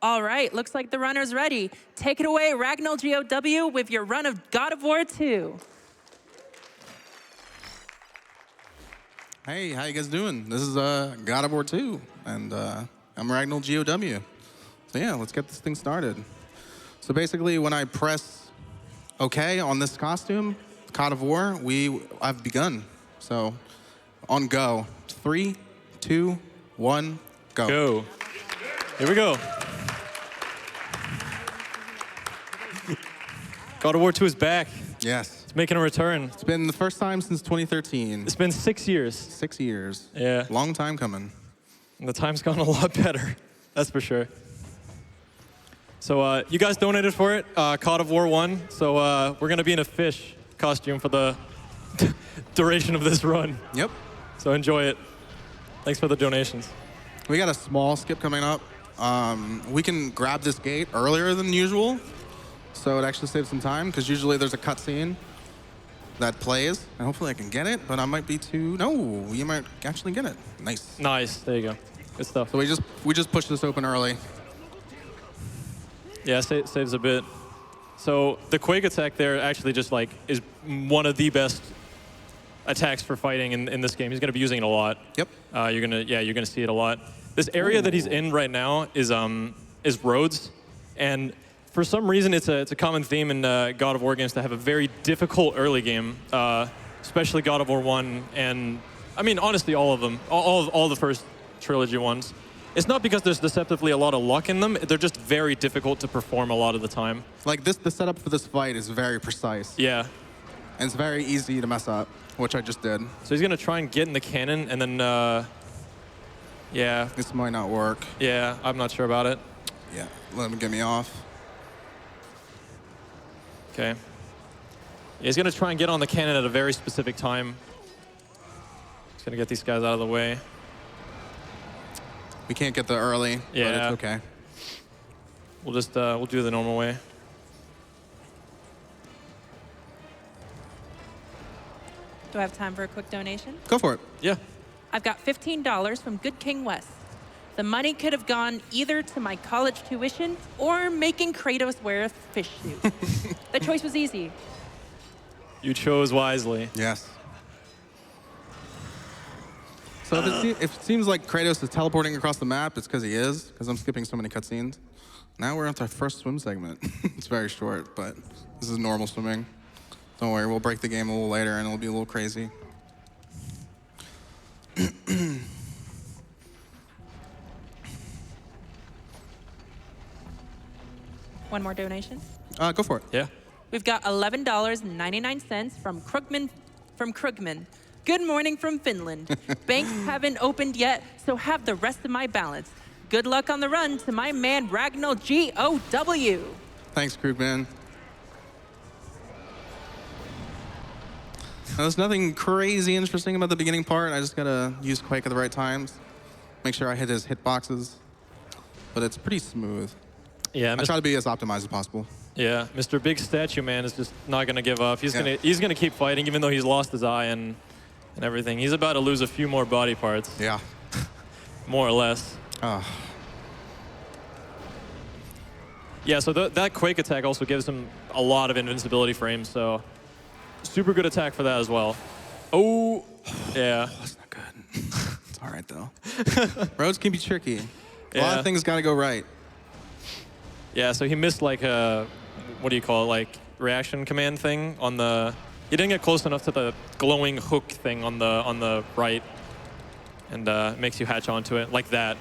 All right, looks like the runner's ready. Take it away, RagnellGoW, with your run of God of War 2. Hey, how you guys doing? This is God of War 2, and I'm RagnellGoW. So yeah, let's get this thing started. So basically, when I press OK on this costume, God of War, I've begun. So on go. 3, 2, 1, go. Go. Here we go. God of War 2 is back. Yes. It's making a return. It's been the first time since 2013. It's been 6 years. 6 years. Yeah. Long time coming. And the time's gone a lot better. That's for sure. So you guys donated for it, God of War 1. So we're going to be in a fish costume for the duration of this run. Yep. So enjoy it. Thanks for the donations. We got a small skip coming up. We can grab this gate earlier than usual, so it actually saves some time, because usually there's a cutscene that plays, and hopefully I can get it, but I might be too... No, you might actually get it. Nice. Nice. There you go. Good stuff. So we just pushed this open early. Yeah, saves a bit. So the Quake attack there actually just like is one of the best attacks for fighting in this game. He's going to be using it a lot. Yep. You're gonna see it a lot. This area that he's in right now is roads, and for some reason it's a common theme in God of War games to have a very difficult early game, especially God of War 1, and I mean honestly all of them, all the first trilogy ones. It's not because there's deceptively a lot of luck in them. They're just very difficult to perform a lot of the time. Like the setup for this fight is very precise. Yeah. And it's very easy to mess up, which I just did. So he's gonna try and get in the cannon, and then, yeah. This might not work. Yeah, I'm not sure about it. Yeah, let him get me off. Okay. He's gonna try and get on the cannon at a very specific time. He's gonna get these guys out of the way. We can't get the early, but it's okay. We'll just, we'll do it the normal way. Do I have time for a quick donation? Go for it. Yeah. I've got $15 from Good King West. The money could have gone either to my college tuition or making Kratos wear a fish suit. The choice was easy. You chose wisely. Yes. So if it seems like Kratos is teleporting across the map, it's because he is, because I'm skipping so many cutscenes. Now we're on to our first swim segment. It's very short, but this is normal swimming. Don't worry, we'll break the game a little later and it'll be a little crazy. One more donation. Go for it. Yeah. We've got $11.99 from Krugman. Good morning from Finland. Banks haven't opened yet, so have the rest of my balance. Good luck on the run to my man RagnellGoW. Thanks, Krugman. There's nothing crazy interesting about the beginning part. I just gotta use Quake at the right times. Make sure I hit his hitboxes. But it's pretty smooth. Yeah. I try to be as optimized as possible. Yeah, Mr. Big Statue Man is just not gonna give up. He's gonna keep fighting, even though he's lost his eye and everything. He's about to lose a few more body parts. Yeah. More or less. Yeah, so that Quake attack also gives him a lot of invincibility frames, so super good attack for that as well. Oh, yeah. That's not good. It's all right, though. Roads can be tricky. A lot of things got to go right. Yeah, so he missed like a, what do you call it, like reaction command thing on the, he didn't get close enough to the glowing hook thing on the right, and makes you hatch onto it like that.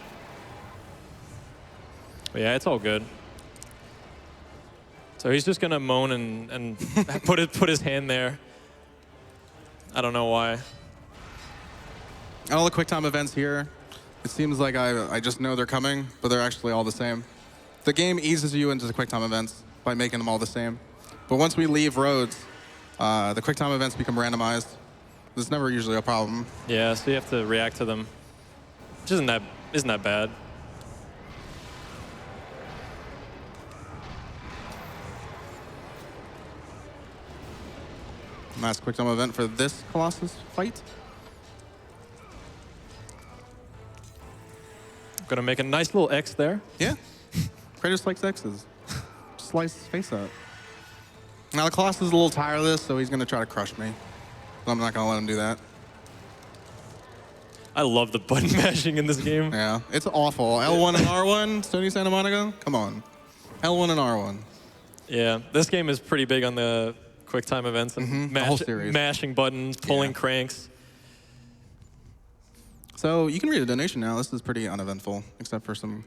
But yeah, it's all good. So he's just gonna moan and put his hand there. I don't know why. All the quick time events here, it seems like I just know they're coming, but they're actually all the same. The game eases you into the quick time events by making them all the same. But once we leave roads, the quick time events become randomized. There's never usually a problem. Yeah, so you have to react to them, which isn't that bad. Last quick time event for this Colossus fight. I'm gonna make a nice little X there. Yeah. Kratos likes X's. Slice his face up. Now the Colossus is a little tireless, so he's gonna try to crush me. But I'm not gonna let him do that. I love the button mashing in this game. Yeah, it's awful. L1 and R1, Sony Santa Monica, come on. L1 and R1. Yeah, this game is pretty big on the quick time events and the whole series. mashing buttons, pulling cranks. So you can read a donation now. This is pretty uneventful, except for some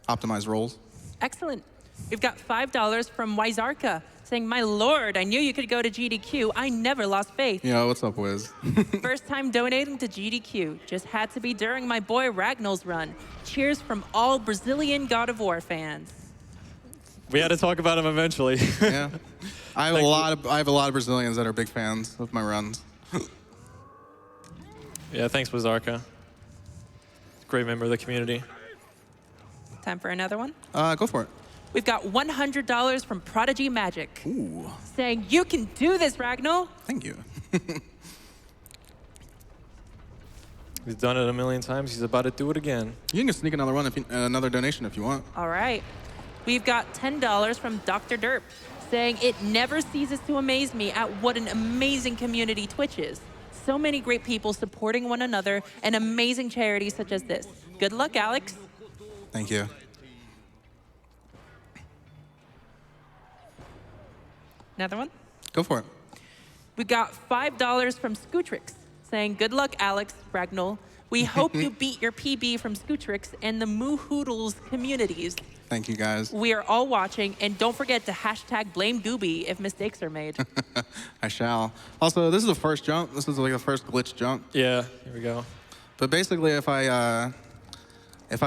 optimized rolls. Excellent. We've got $5 from Wizarka saying, my lord, I knew you could go to GDQ. I never lost faith. Yo, what's up, Wiz? First time donating to GDQ. Just had to be during my boy Ragnell's run. Cheers from all Brazilian God of War fans. We had to talk about him eventually. Yeah. I have a lot of Brazilians that are big fans of my runs. Yeah, thanks, Wizarka. Great member of the community. Time for another one? Go for it. We've got $100 from Prodigy Magic. Ooh. Saying, you can do this, Ragnell. Thank you. He's done it a million times. He's about to do it again. You can sneak another one, another donation if you want. All right. We've got $10 from Dr. Derp saying, it never ceases to amaze me at what an amazing community Twitch is. So many great people supporting one another and amazing charities such as this. Good luck, Alex. Thank you. Another one? Go for it. We got $5 from Scootrix saying, good luck, Alex, Ragnell. We hope you beat your PB from Scootrix and the Moo Hoodles communities. Thank you, guys. We are all watching, and don't forget to hashtag blame Gooby if mistakes are made. I shall. Also, this is the first jump. This is like the first glitch jump. Yeah, here we go. But basically, if I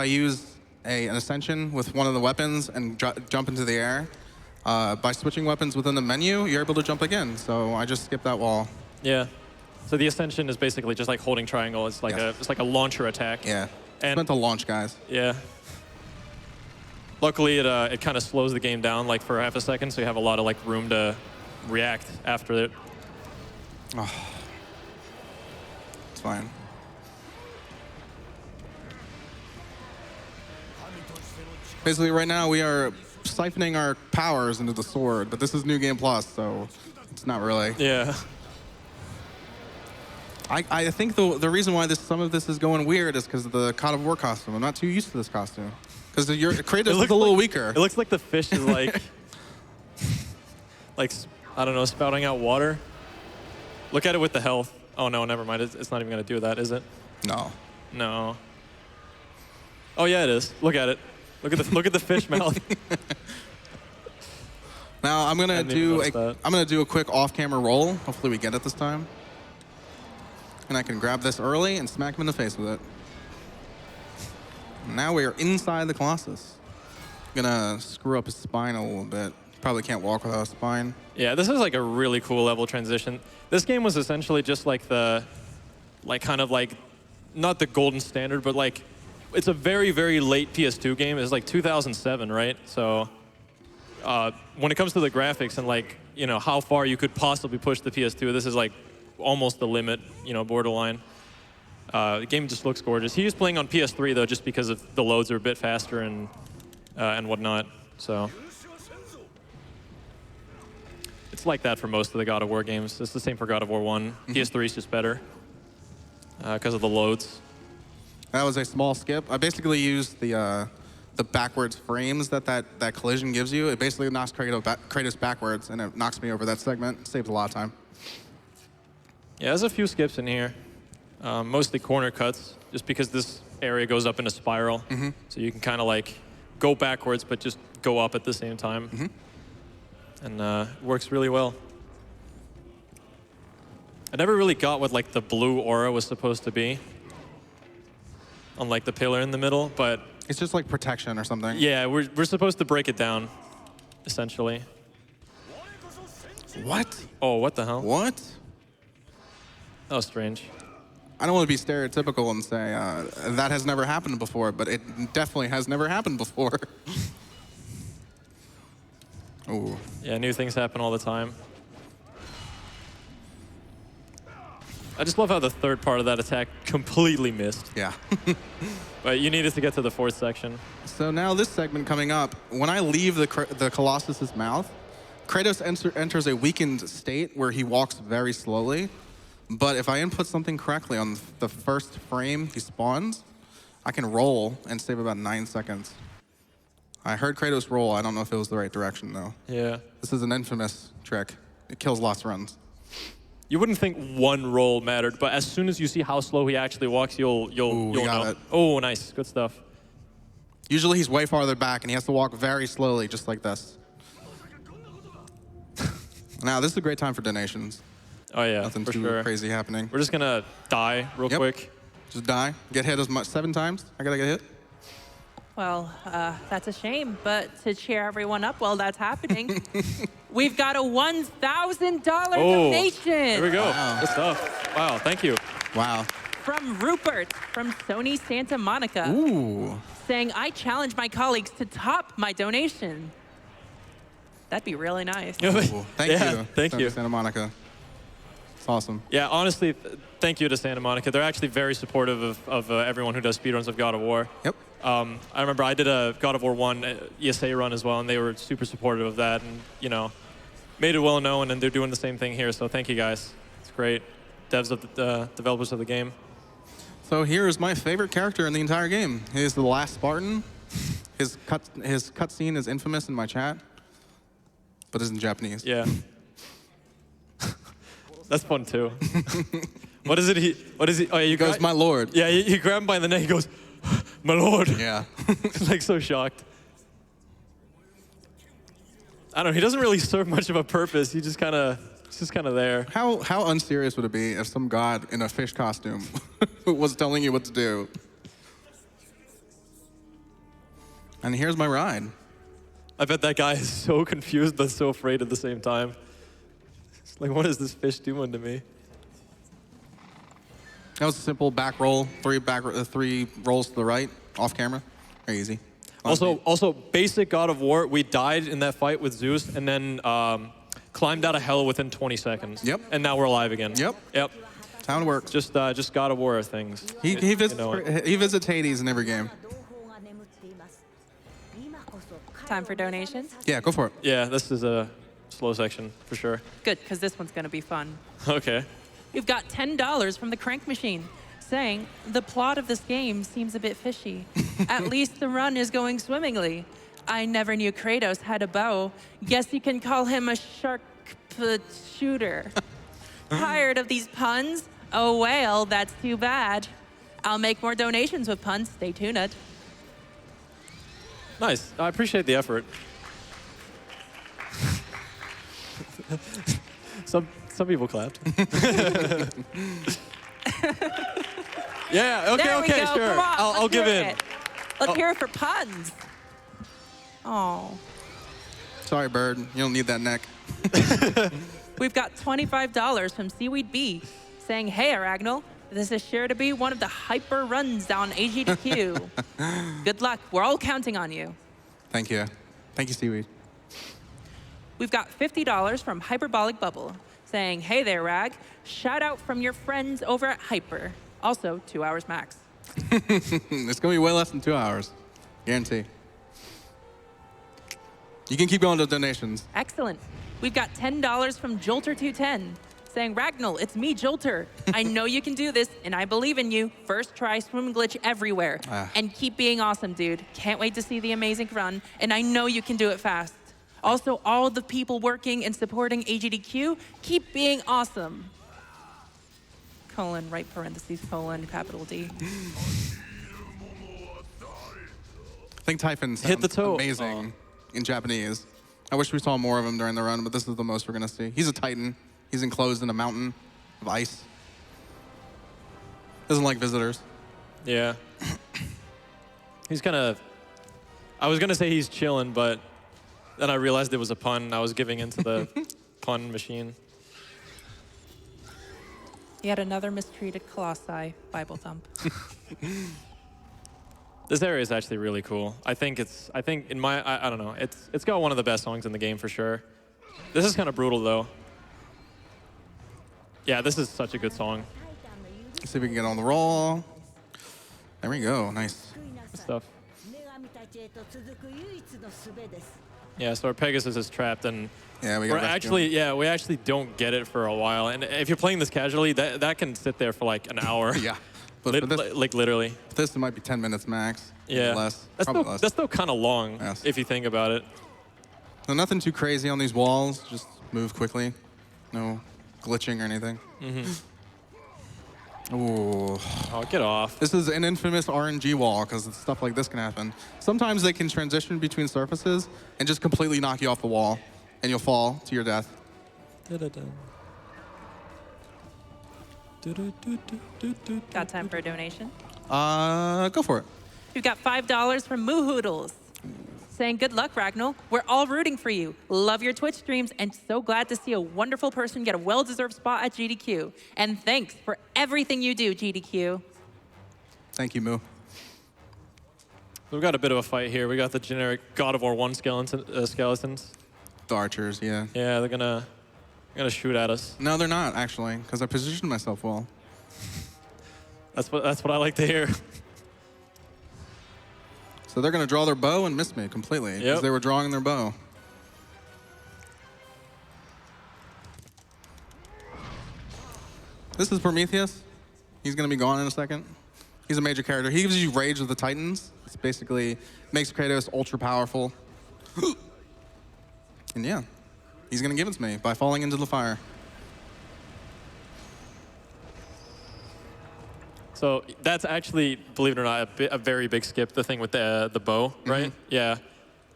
use an ascension with one of the weapons and jump into the air, by switching weapons within the menu, you're able to jump again. So I just skipped that wall. Yeah. So the ascension is basically just like holding triangle. It's like a launcher attack. Yeah. And It's meant to launch, guys. yeah. Luckily, it kind of slows the game down like for half a second, so you have a lot of like room to react after it. Oh. It's fine. Basically, right now we are siphoning our powers into the sword, but this is New Game Plus, so it's not really. Yeah. I think the reason why some of this is going weird is because of the God of War costume. I'm not too used to this costume. Because your Kratos is a little weaker. It looks like the fish is like, I don't know, spouting out water. Look at it with the health. Oh no, never mind. It's not even gonna do that, is it? No. No. Oh yeah, it is. Look at it. Look at the fish mouth. Now I'm gonna do a quick off-camera roll. Hopefully we get it this time. And I can grab this early and smack him in the face with it. Now we are inside the Colossus. Gonna screw up his spine a little bit. Probably can't walk without a spine. Yeah, this is like a really cool level transition. This game was essentially just like not the golden standard, but like, it's a very, very late PS2 game. It's like 2007, right? So when it comes to the graphics and like, you know, how far you could possibly push the PS2, this is like almost the limit, you know, borderline. The game just looks gorgeous. He was playing on PS3 though, just because of the loads are a bit faster and whatnot. So it's like that for most of the God of War games. It's the same for God of War 1. PS3 is just better because of the loads. That was a small skip. I basically used the backwards frames that collision gives you. It basically knocks Kratos backwards, and it knocks me over that segment. It saves a lot of time. Yeah, there's a few skips in here. Mostly corner cuts, just because this area goes up in a spiral. So you can kind of like go backwards, but just go up at the same time. And works really well. I never really got what like the blue aura was supposed to be on like the pillar in the middle, but it's just like protection or something. Yeah, we're supposed to break it down, essentially. What? Oh, what the hell? What? That was strange. I don't want to be stereotypical and say that has never happened before, but it definitely has never happened before. Ooh. Yeah, new things happen all the time. I just love how the third part of that attack completely missed. Yeah. But you needed to get to the fourth section. So now this segment coming up, when I leave the Colossus's mouth, Kratos enters a weakened state where he walks very slowly. But if I input something correctly on the first frame he spawns, I can roll and save about 9 seconds. I heard Kratos roll. I don't know if it was the right direction, though. Yeah. This is an infamous trick. It kills lots of runs. You wouldn't think one roll mattered, but as soon as you see how slow he actually walks, you'll got know. it. Oh, nice. Good stuff. Usually he's way farther back, and he has to walk very slowly, just like this. Now, this is a great time for donations. Oh, yeah, Nothing for too sure. crazy happening. We're just going to die real quick. Just die. Get hit as much 7 times. I gotta get hit. Well, that's a shame, but to cheer everyone up while that's happening, we've got a $1,000 donation. Here we go. Wow. Good stuff. Wow, thank you. Wow. From Rupert from Sony Santa Monica, Ooh. saying, I challenge my colleagues to top my donation. That'd be really nice. Ooh. Thank you. Thank you. Santa Monica. It's awesome. Yeah, honestly, thank you to Santa Monica. They're actually very supportive of everyone who does speedruns of God of War. Yep. I remember I did a God of War 1 ESA run as well, and they were super supportive of that, and made it well known, and they're doing the same thing here. So thank you guys. It's great. Devs of the developers of the game. So here's my favorite character in the entire game. He's the last Spartan. His cutscene is infamous in my chat, but it's in Japanese. Yeah. That's fun too. What is it? What is he? Oh, yeah, He goes, my lord. Yeah, you grab him by the neck. He goes, my lord. Yeah. Like so shocked. I don't know. He doesn't really serve much of a purpose. He's just kind of there. How unserious would it be if some god in a fish costume was telling you what to do? And here's my ride. I bet that guy is so confused but so afraid at the same time. It's like, what is this fish doing to me? That was a simple back roll, 3 rolls to the right, off camera. Very easy. Also, basic God of War, we died in that fight with Zeus and then climbed out of hell within 20 seconds. Yep. And now we're alive again. Yep. Yep. That's how it works. Just God of War things. He visits Hades in every game. Time for donations? Yeah, go for it. Yeah, this is a slow section for sure. Good, because this one's going to be fun. Okay. We've got $10 from the Crank Machine, saying, the plot of this game seems a bit fishy. At least the run is going swimmingly. I never knew Kratos had a bow. Guess you can call him a shark shooter. Tired of these puns? Oh, well, that's too bad. I'll make more donations with puns. Stay tuned. Nice. I appreciate the effort. Some people clapped. Yeah. Okay. There we Okay. go. Sure. Come on, I'll let's give hear in. it. Let's hear it for puns. Oh. Sorry, bird. You don't need that neck. We've got $25 from Seaweed B, saying, hey, Ragnell, this is sure to be one of the hyper runs on AGDQ. Good luck. We're all counting on you. Thank you. Thank you, Seaweed. We've got $50 from Hyperbolic Bubble, saying, hey there, Rag. Shout out from your friends over at Hyper. Also, 2 hours max. It's going to be way less than 2 hours. Guarantee. You can keep going to donations. Excellent. We've got $10 from Jolter210, saying, Ragnell, it's me, Jolter. I know you can do this, and I believe in you. First try swim glitch everywhere. And keep being awesome, dude. Can't wait to see the amazing run, and I know you can do it fast. Also, all the people working and supporting AGDQ, keep being awesome. Colon, right parentheses, colon, capital D. I think Typhon sounds Hit the toe. amazing in Japanese. I wish we saw more of him during the run, but this is the most we're going to see. He's a Titan. He's enclosed in a mountain of ice. Doesn't like visitors. Yeah. He's kind of. I was gonna say he's chilling, but then I realized it was a pun. And I was giving into the pun machine. Yet another mistreated Colossi, Bible thump. This area is actually really cool. I think in my, I don't know, it's got one of the best songs in the game for sure. This is kind of brutal though. Yeah, this is such a good song. Let's see if we can get on the roll. There we go. Nice. Good stuff. Yeah, so our Pegasus is trapped, and Yeah, we we're got actually, we actually don't get it for a while. And if you're playing this casually, that can sit there for like an hour. Yeah. But for this, like literally. this might be 10 minutes max. Yeah. Less. That's Probably still, less. that's still kind of long, Yes. if you think about it. So nothing too crazy on these walls. Just move quickly. No glitching or anything. Ooh. Oh, get off. This is an infamous RNG wall because stuff like this can happen. Sometimes they can transition between surfaces and just completely knock you off the wall, and you'll fall to your death. Got time for a donation? Go for it. We've got $5 from Moo Hoodles saying, good luck, Ragnell. We're all rooting for you. Love your Twitch streams and so glad to see a wonderful person get a well-deserved spot at GDQ. And thanks for everything you do, GDQ. Thank you, Moo. We've got a bit of a fight here. We got the generic God of War 1 skeletons. The archers, yeah. Yeah, they're gonna shoot at us. No, they're not, actually, because I positioned myself well. That's what I like to hear. So they're going to draw their bow and miss me completely because they were drawing their bow. This is Prometheus. He's going to be gone in a second. He's a major character. He gives you Rage of the Titans. It's basically makes Kratos ultra powerful. And yeah, he's going to give it to me by falling into the fire. So that's actually, believe it or not, a very big skip, the thing with the bow, right? Yeah.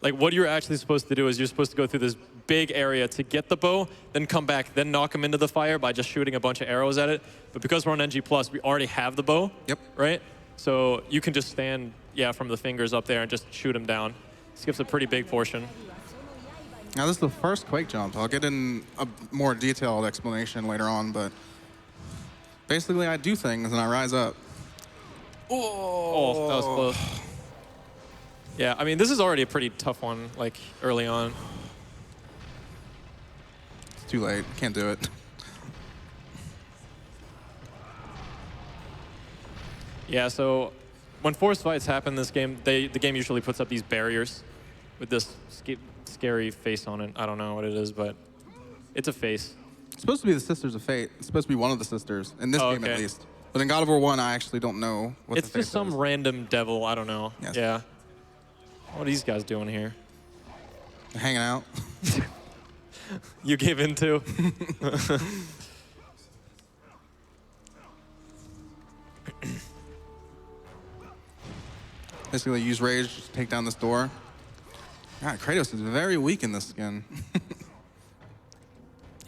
Like what you're actually supposed to do is you're supposed to go through this big area to get the bow, then come back, then knock him into the fire by just shooting a bunch of arrows at it. But because we're on NG+, we already have the bow, right? So you can just stand, from the fingers up there and just shoot him down. Skips a pretty big portion. Now this is the first Quake jump. I'll get in a more detailed explanation later on, but basically I do things and I rise up. Oh, that was close. Yeah, I mean, this is already a pretty tough one, like, early on. It's too late. Can't do it. Yeah, so when forced fights happen in this game, the game usually puts up these barriers with this scary face on it. I don't know what it is, but it's a face. It's supposed to be the Sisters of Fate. It's supposed to be one of the sisters, in this game at least. But in God of War 1, I actually don't know what it's the face just some is. random devil, I don't know. Yes. Yeah. What are these guys doing here? Hanging out. You gave in too? Basically, use Rage to take down this door. God, Kratos is very weak in this skin.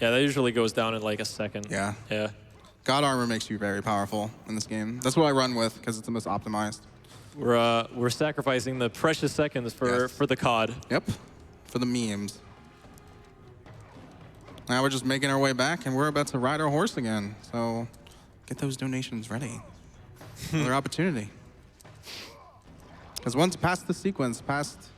Yeah, that usually goes down in like a second. Yeah. Yeah. God armor makes you very powerful in this game. That's what I run with because it's the most optimized. We're sacrificing the precious seconds for the COD. Yep, for the memes. Now we're just making our way back, and we're about to ride our horse again. So get those donations ready. Another opportunity. Because once past the sequence, past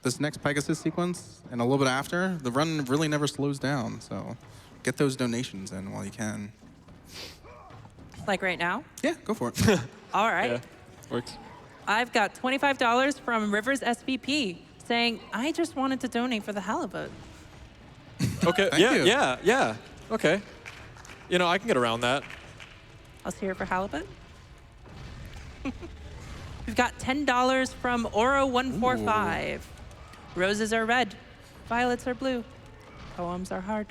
this next Pegasus sequence, and a little bit after, the run really never slows down. So get those donations in while you can. Like right now? Yeah, go for it. All right. Yeah, works. I've got $25 from Rivers SVP saying, I just wanted to donate for the halibut. Okay, Thank you. yeah. Okay. You know, I can get around that. Let's hear it for halibut. We've got $10 from Oro145. Roses are red, violets are blue, poems are hard,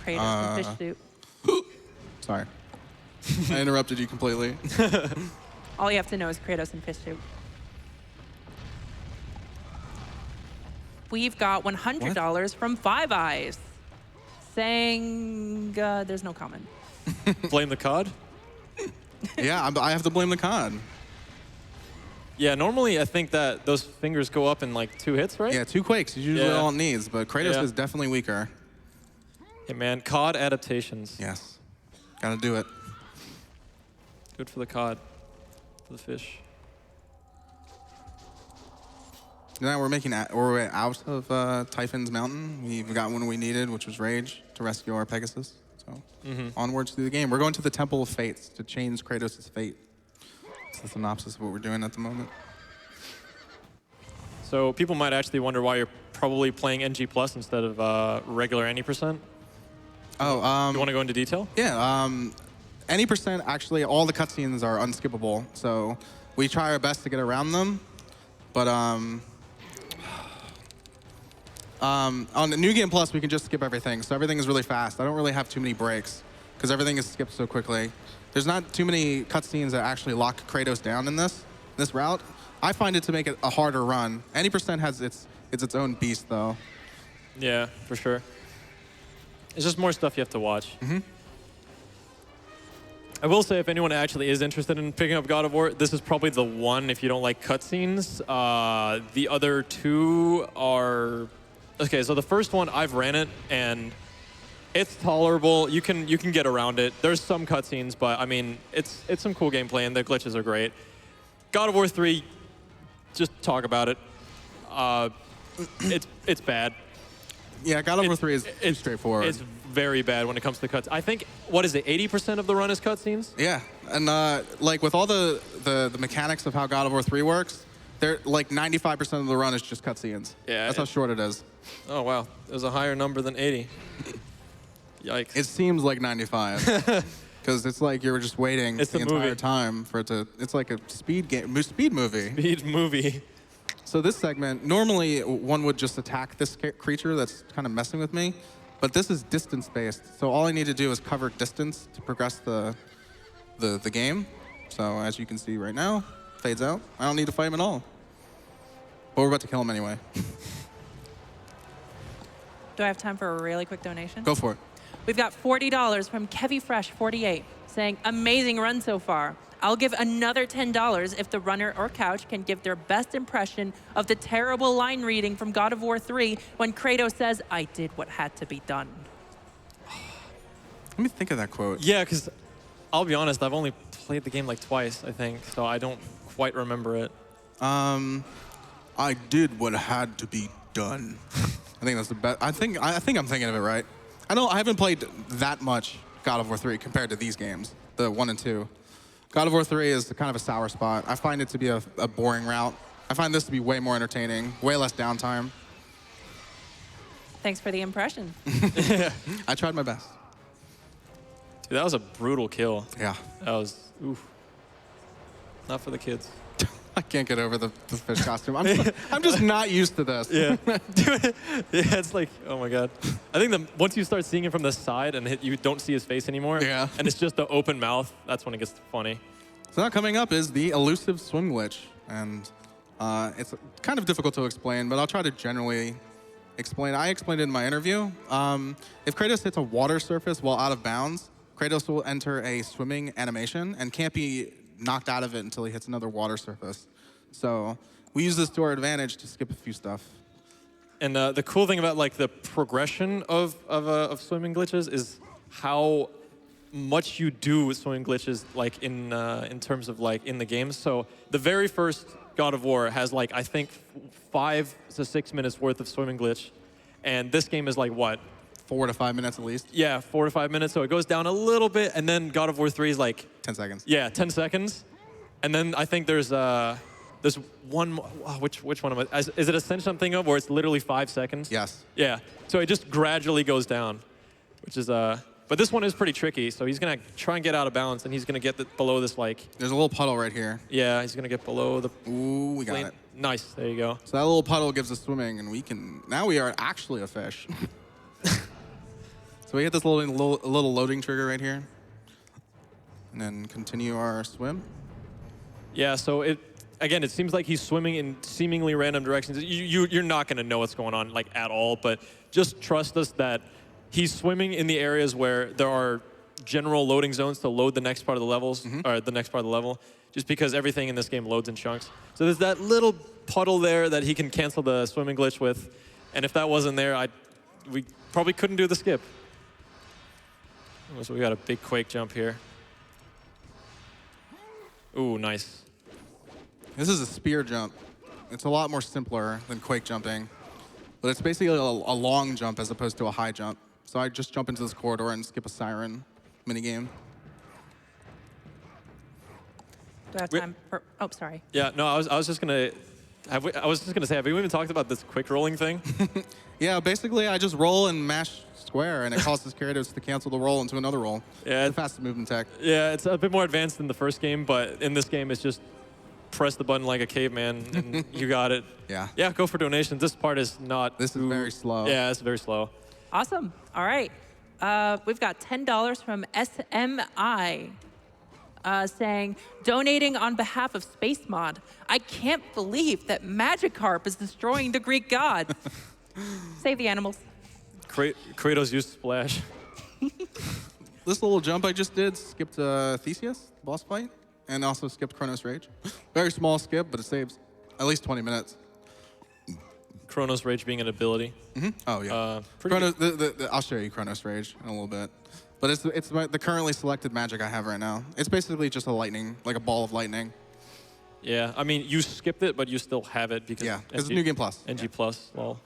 Kratos and fish soup. Sorry. I interrupted you completely. All you have to know is Kratos and fish soup. We've got $100 from Five Eyes saying there's no comment. Blame the COD? Yeah, I have to blame the COD. Yeah, normally I think that those fingers go up in like 2 hits, right? Yeah, 2 Quakes is usually all it needs, but Kratos is definitely weaker. Hey man, COD adaptations. Yes, gotta do it. Good for the COD, for the fish. Now we're out of Typhon's Mountain. We've got one we needed, which was Rage, to rescue our Pegasus. So So onwards through the game. We're going to the Temple of Fates to change Kratos' fate. That's the synopsis of what we're doing at the moment. So people might actually wonder why you're probably playing NG Plus instead of regular any percent. Oh, You want to go into detail? yeah. Any percent, actually, all the cutscenes are unskippable. So we try our best to get around them. But on the New Game Plus, we can just skip everything. So everything is really fast. I don't really have too many breaks because everything is skipped so quickly. There's not too many cutscenes that actually lock Kratos down in this route. I find it to make it a harder run. Any percent has its own beast, though. Yeah, for sure. It's just more stuff you have to watch. I will say, if anyone actually is interested in picking up God of War, this is probably the one if you don't like cutscenes. The other two are... Okay, so the first one, I've ran it, and it's tolerable. You can get around it. There's some cutscenes, but I mean, it's some cool gameplay, and the glitches are great. God of War 3, just talk about it. It's bad. Yeah, God of War 3 is too straightforward. It's very bad when it comes to cuts. I think, what is it, 80% of the run is cutscenes? Yeah, and like with all the mechanics of how God of War 3 works, they're like 95% of the run is just cutscenes. Yeah, that's how short it is. Oh wow, there's a higher number than 80. Yikes. It seems like 95 because it's like you're just waiting the entire time for it to. It's like a speed movie. Speed movie. So this segment, normally one would just attack this creature that's kind of messing with me, but this is distance-based. So all I need to do is cover distance to progress the game. So as you can see right now, fades out. I don't need to fight him at all. But we're about to kill him anyway. Do I have time for a really quick donation? Go for it. We've got $40 from KevyFresh48 saying, amazing run so far. I'll give another $10 if the runner or couch can give their best impression of the terrible line reading from God of War 3 when Kratos says, I did what had to be done. Let me think of that quote. Yeah, because I'll be honest, I've only played the game like twice, I think, so I don't quite remember it. I did what had to be done. I think that's the best. I think I'm thinking of it right. I haven't played that much God of War 3 compared to these games, the 1 and 2. God of War 3 is kind of a sour spot. I find it to be a boring route. I find this to be way more entertaining, way less downtime. Thanks for the impression. I tried my best. Dude, that was a brutal kill. Yeah. That was, oof. Not for the kids. I can't get over the fish costume. I'm just not used to this. Yeah. Yeah, it's like, oh my God. I think once you start seeing it from the side and you don't see his face anymore, Yeah. and it's just the open mouth, that's when it gets funny. So now coming up is the elusive swim glitch. And it's kind of difficult to explain, but I'll try to generally explain. I explained it in my interview. If Kratos hits a water surface while out of bounds, Kratos will enter a swimming animation and can't be knocked out of it until he hits another water surface. So we use this to our advantage to skip a few stuff. And the cool thing about like the progression of swimming glitches is how much you do with swimming glitches, like in terms of like in the game. So the very first God of War has like I think 5 to 6 minutes worth of swimming glitch, and this game is like what? 4 to 5 minutes at least. Yeah, 4 to 5 minutes. So it goes down a little bit, and then God of War 3 is like 10 seconds. Yeah, 10 seconds, and then I think there's one. Which one am I? Is it Ascension I'm thinking of, where it's literally 5 seconds? Yes. Yeah. So it just gradually goes down, which is But this one is pretty tricky. So he's gonna try and get out of balance, and he's gonna get below this like. There's a little puddle right here. Yeah, he's gonna get below the. Ooh, we got it. Nice. There you go. So that little puddle gives us swimming, and now we are actually a fish. So we hit this little loading trigger right here, and then continue our swim. Yeah. So it seems like he's swimming in seemingly random directions. You're not gonna know what's going on like at all, but just trust us that he's swimming in the areas where there are general loading zones to load the next part of the levels, or the next part of the level, just because everything in this game loads in chunks. So there's that little puddle there that he can cancel the swimming glitch with, and if that wasn't there, we probably couldn't do the skip. So we got a big quake jump here. Ooh, nice. This is a spear jump. It's a lot more simpler than quake jumping, but it's basically a long jump as opposed to a high jump. So I just jump into this corridor and skip a siren minigame. Do I have time for? Oh, sorry. Yeah, no, I was just gonna. I was just gonna say, have we even talked about this quick rolling thing? Yeah, basically I just roll and mash square, and it causes Kratos to cancel the roll into another roll. Yeah, it's the fastest movement tech. Yeah, it's a bit more advanced than the first game, but in this game, it's just press the button like a caveman, and you got it. Yeah. Yeah, go for donations. This part is not. This is very slow. Yeah, it's very slow. Awesome. All right. We've got $10 from SMI. Saying, donating on behalf of Space Mod. I can't believe that Magikarp is destroying the Greek god. Save the animals. Kratos used Splash. This little jump I just did skipped Theseus, boss fight, and also skipped Chronos Rage. Very small skip, but it saves at least 20 minutes. Chronos Rage being an ability. Oh, yeah. I'll show you Chronos Rage in a little bit. But it's the currently selected magic I have right now. It's basically just a lightning, like a ball of lightning. Yeah, I mean, you skipped it, but you still have it because it's New Game Plus. NG Plus, well.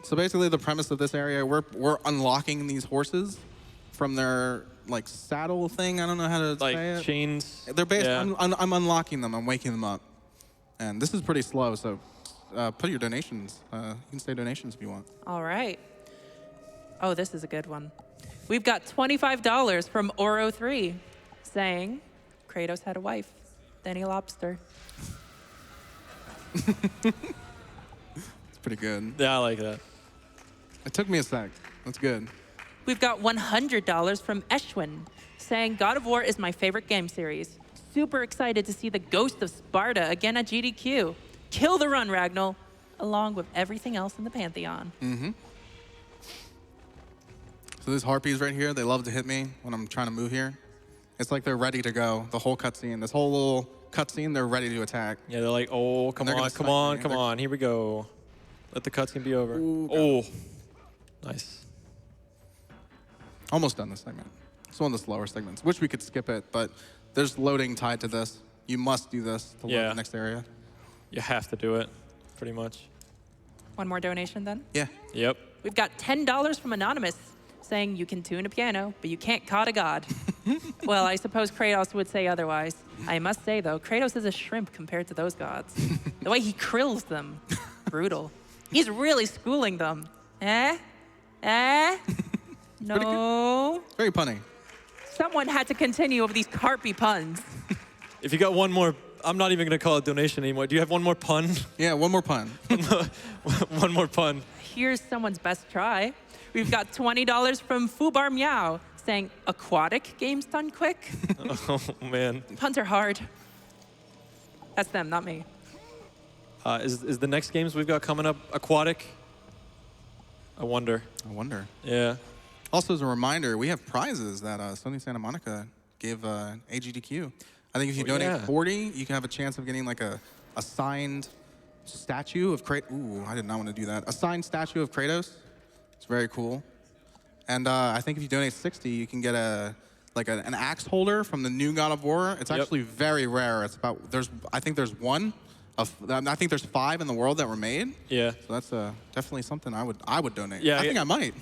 So basically, the premise of this area, we're unlocking these horses from their like saddle thing. I don't know how to say it. Like chains. They're based. Yeah. I'm unlocking them. I'm waking them up, and this is pretty slow. So put your donations. You can say donations if you want. All right. Oh, this is a good one. We've got $25 from Oro3 saying, Kratos had a wife, Denny Lobster. It's pretty good. Yeah, I like that. It took me a sec. That's good. We've got $100 from Eshwin saying, God of War is my favorite game series. Super excited to see the Ghost of Sparta again at GDQ. Kill the run, Ragnell, along with everything else in the Pantheon. So these harpies right here, they love to hit me when I'm trying to move here. It's like they're ready to go. The whole cutscene, this whole little cutscene, they're ready to attack. Yeah, they're like, oh, come on, here we go. Let the cutscene be over. Ooh, oh, nice. Almost done this segment. It's one of the slower segments. Wish we could skip it, but there's loading tied to this. You must do this to load the next area. You have to do it, pretty much. One more donation then? Yeah. Yep. We've got $10 from Anonymous saying you can tune a piano, but you can't caught a god. Well, I suppose Kratos would say otherwise. I must say, though, Kratos is a shrimp compared to those gods. The way he krills them, brutal. He's really schooling them. No. Very punny. Someone had to continue with these carpy puns. If you got one more, I'm not even going to call it donation anymore. Do you have one more pun? Yeah, one more pun. One more pun. Here's someone's best try. We've got $20 from Fubar Meow saying, aquatic games done quick? Oh, man. Puns are hard. That's them, not me. Is the next games we've got coming up aquatic? I wonder. Yeah. Also, as a reminder, we have prizes that Sony Santa Monica gave AGDQ. I think if you donate 40, you can have a chance of getting like a signed statue of Kratos. Ooh, I did not want to do that. A signed statue of Kratos. It's very cool. And I think if you donate 60, you can get an axe holder from the new God of War. It's actually very rare. It's about I think there's 5 in the world that were made. Yeah. So that's definitely something I would donate. Yeah, I think I might.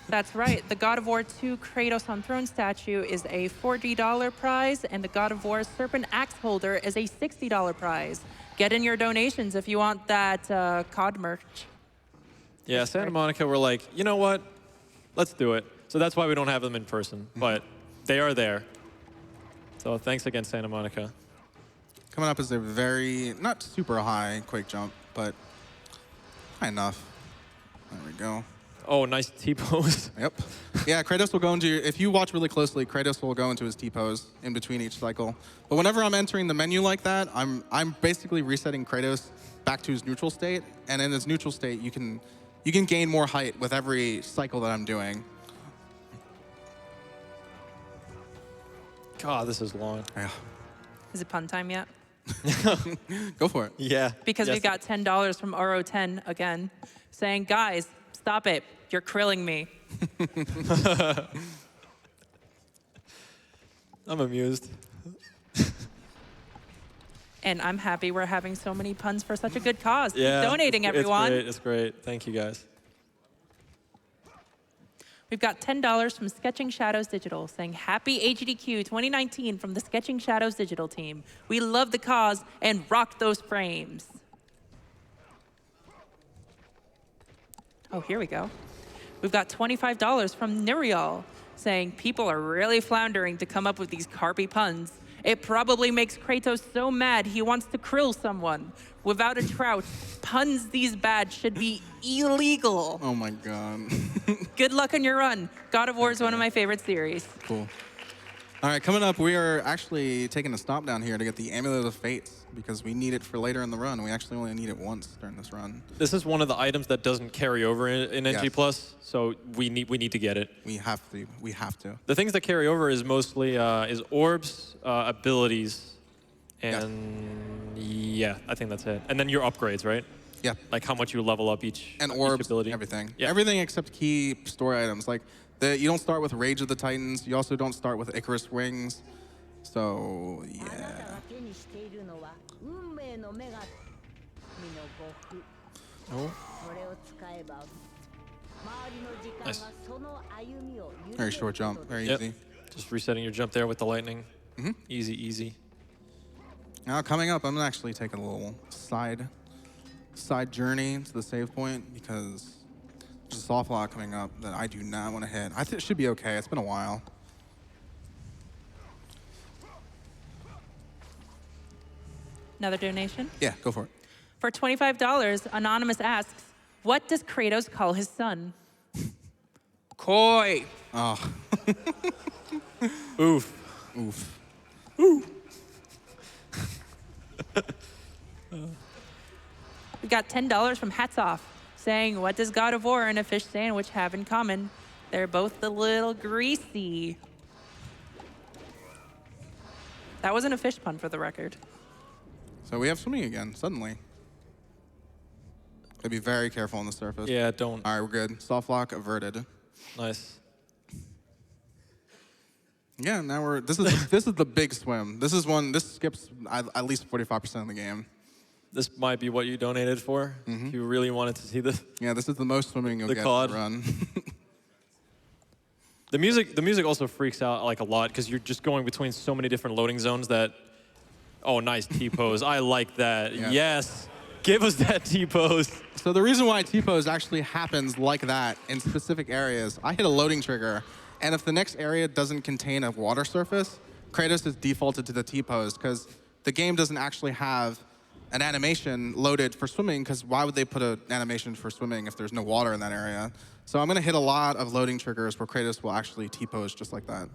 That's right. The God of War 2 Kratos on Throne statue is a $40 prize, and the God of War Serpent Axe Holder is a $60 prize. Get in your donations if you want that COD merch. Yeah, Santa Monica were like, you know what? Let's do it. So that's why we don't have them in person, but they are there. So thanks again, Santa Monica. Coming up is a very, not super high Quake jump, but high enough. There we go. Oh, nice T-pose. Yep. Yeah, Kratos will go into, if you watch really closely, Kratos will go into his T-pose in between each cycle. But whenever I'm entering the menu like that, I'm basically resetting Kratos back to his neutral state. And in his neutral state, you can gain more height with every cycle that I'm doing. God, this is long. Yeah. Is it pun time yet? Go for it. Yeah. Because we got $10 from Oro10 again, saying, guys, stop it. You're krilling me. I'm amused. And I'm happy we're having so many puns for such a good cause. Yeah. Donating, everyone. It's great. Thank you, guys. We've got $10 from Sketching Shadows Digital saying, Happy AGDQ 2019 from the Sketching Shadows Digital team. We love the cause and rock those frames. Oh, here we go. We've got $25 from Nuriel saying, people are really floundering to come up with these carpy puns. It probably makes Kratos so mad he wants to krill someone. Without a trout, puns these bad should be illegal. Oh my God. Good luck on your run. God of War is one of my favorite series. Cool. All right, coming up, we are actually taking a stop down here to get the Amulet of Fates because we need it for later in the run. We actually only need it once during this run. This is one of the items that doesn't carry over in NG+, so we need to get it. We have to. We have to. The things that carry over is mostly is orbs, abilities, and yeah, I think that's it. And then your upgrades, right? Yeah. Like how much you level up each and each orbs, ability. everything. Yeah. Everything except key story items. Like you don't start with Rage of the Titans. You also don't start with Icarus Wings. So yeah. Oh. Nice. Very short jump. Very easy. Just resetting your jump there with the lightning. Easy, easy. Now coming up, I'm gonna actually take a little side journey to the save point because there's a soft lock coming up that I do not want to hit. I think it should be okay. It's been a while. Another donation? Yeah, go for it. For $25, Anonymous asks, what does Kratos call his son? Koi. Oh. Oof. Oof. Ooh. We got $10 from Hats Off saying, what does God of War and a fish sandwich have in common? They're both a little greasy. That wasn't a fish pun for the record. So we have swimming again, suddenly. Gotta be very careful on the surface. Yeah, don't. All right, we're good. Soft lock averted. Nice. Yeah, now we're, this is the big swim. This skips at least 45% of the game. This might be what you donated for, if you really wanted to see this. Yeah, this is the most swimming you'll The get COD. to run. The music also freaks out like a lot because you're just going between so many different loading zones that, oh, nice T-pose. I like that. Yeah. Yes, give us that T-pose. So the reason why T-pose actually happens like that in specific areas, I hit a loading trigger, and if the next area doesn't contain a water surface, Kratos is defaulted to the T-pose because the game doesn't actually have an animation loaded for swimming, because why would they put an animation for swimming if there's no water in that area? So I'm going to hit a lot of loading triggers where Kratos will actually T-pose just like that.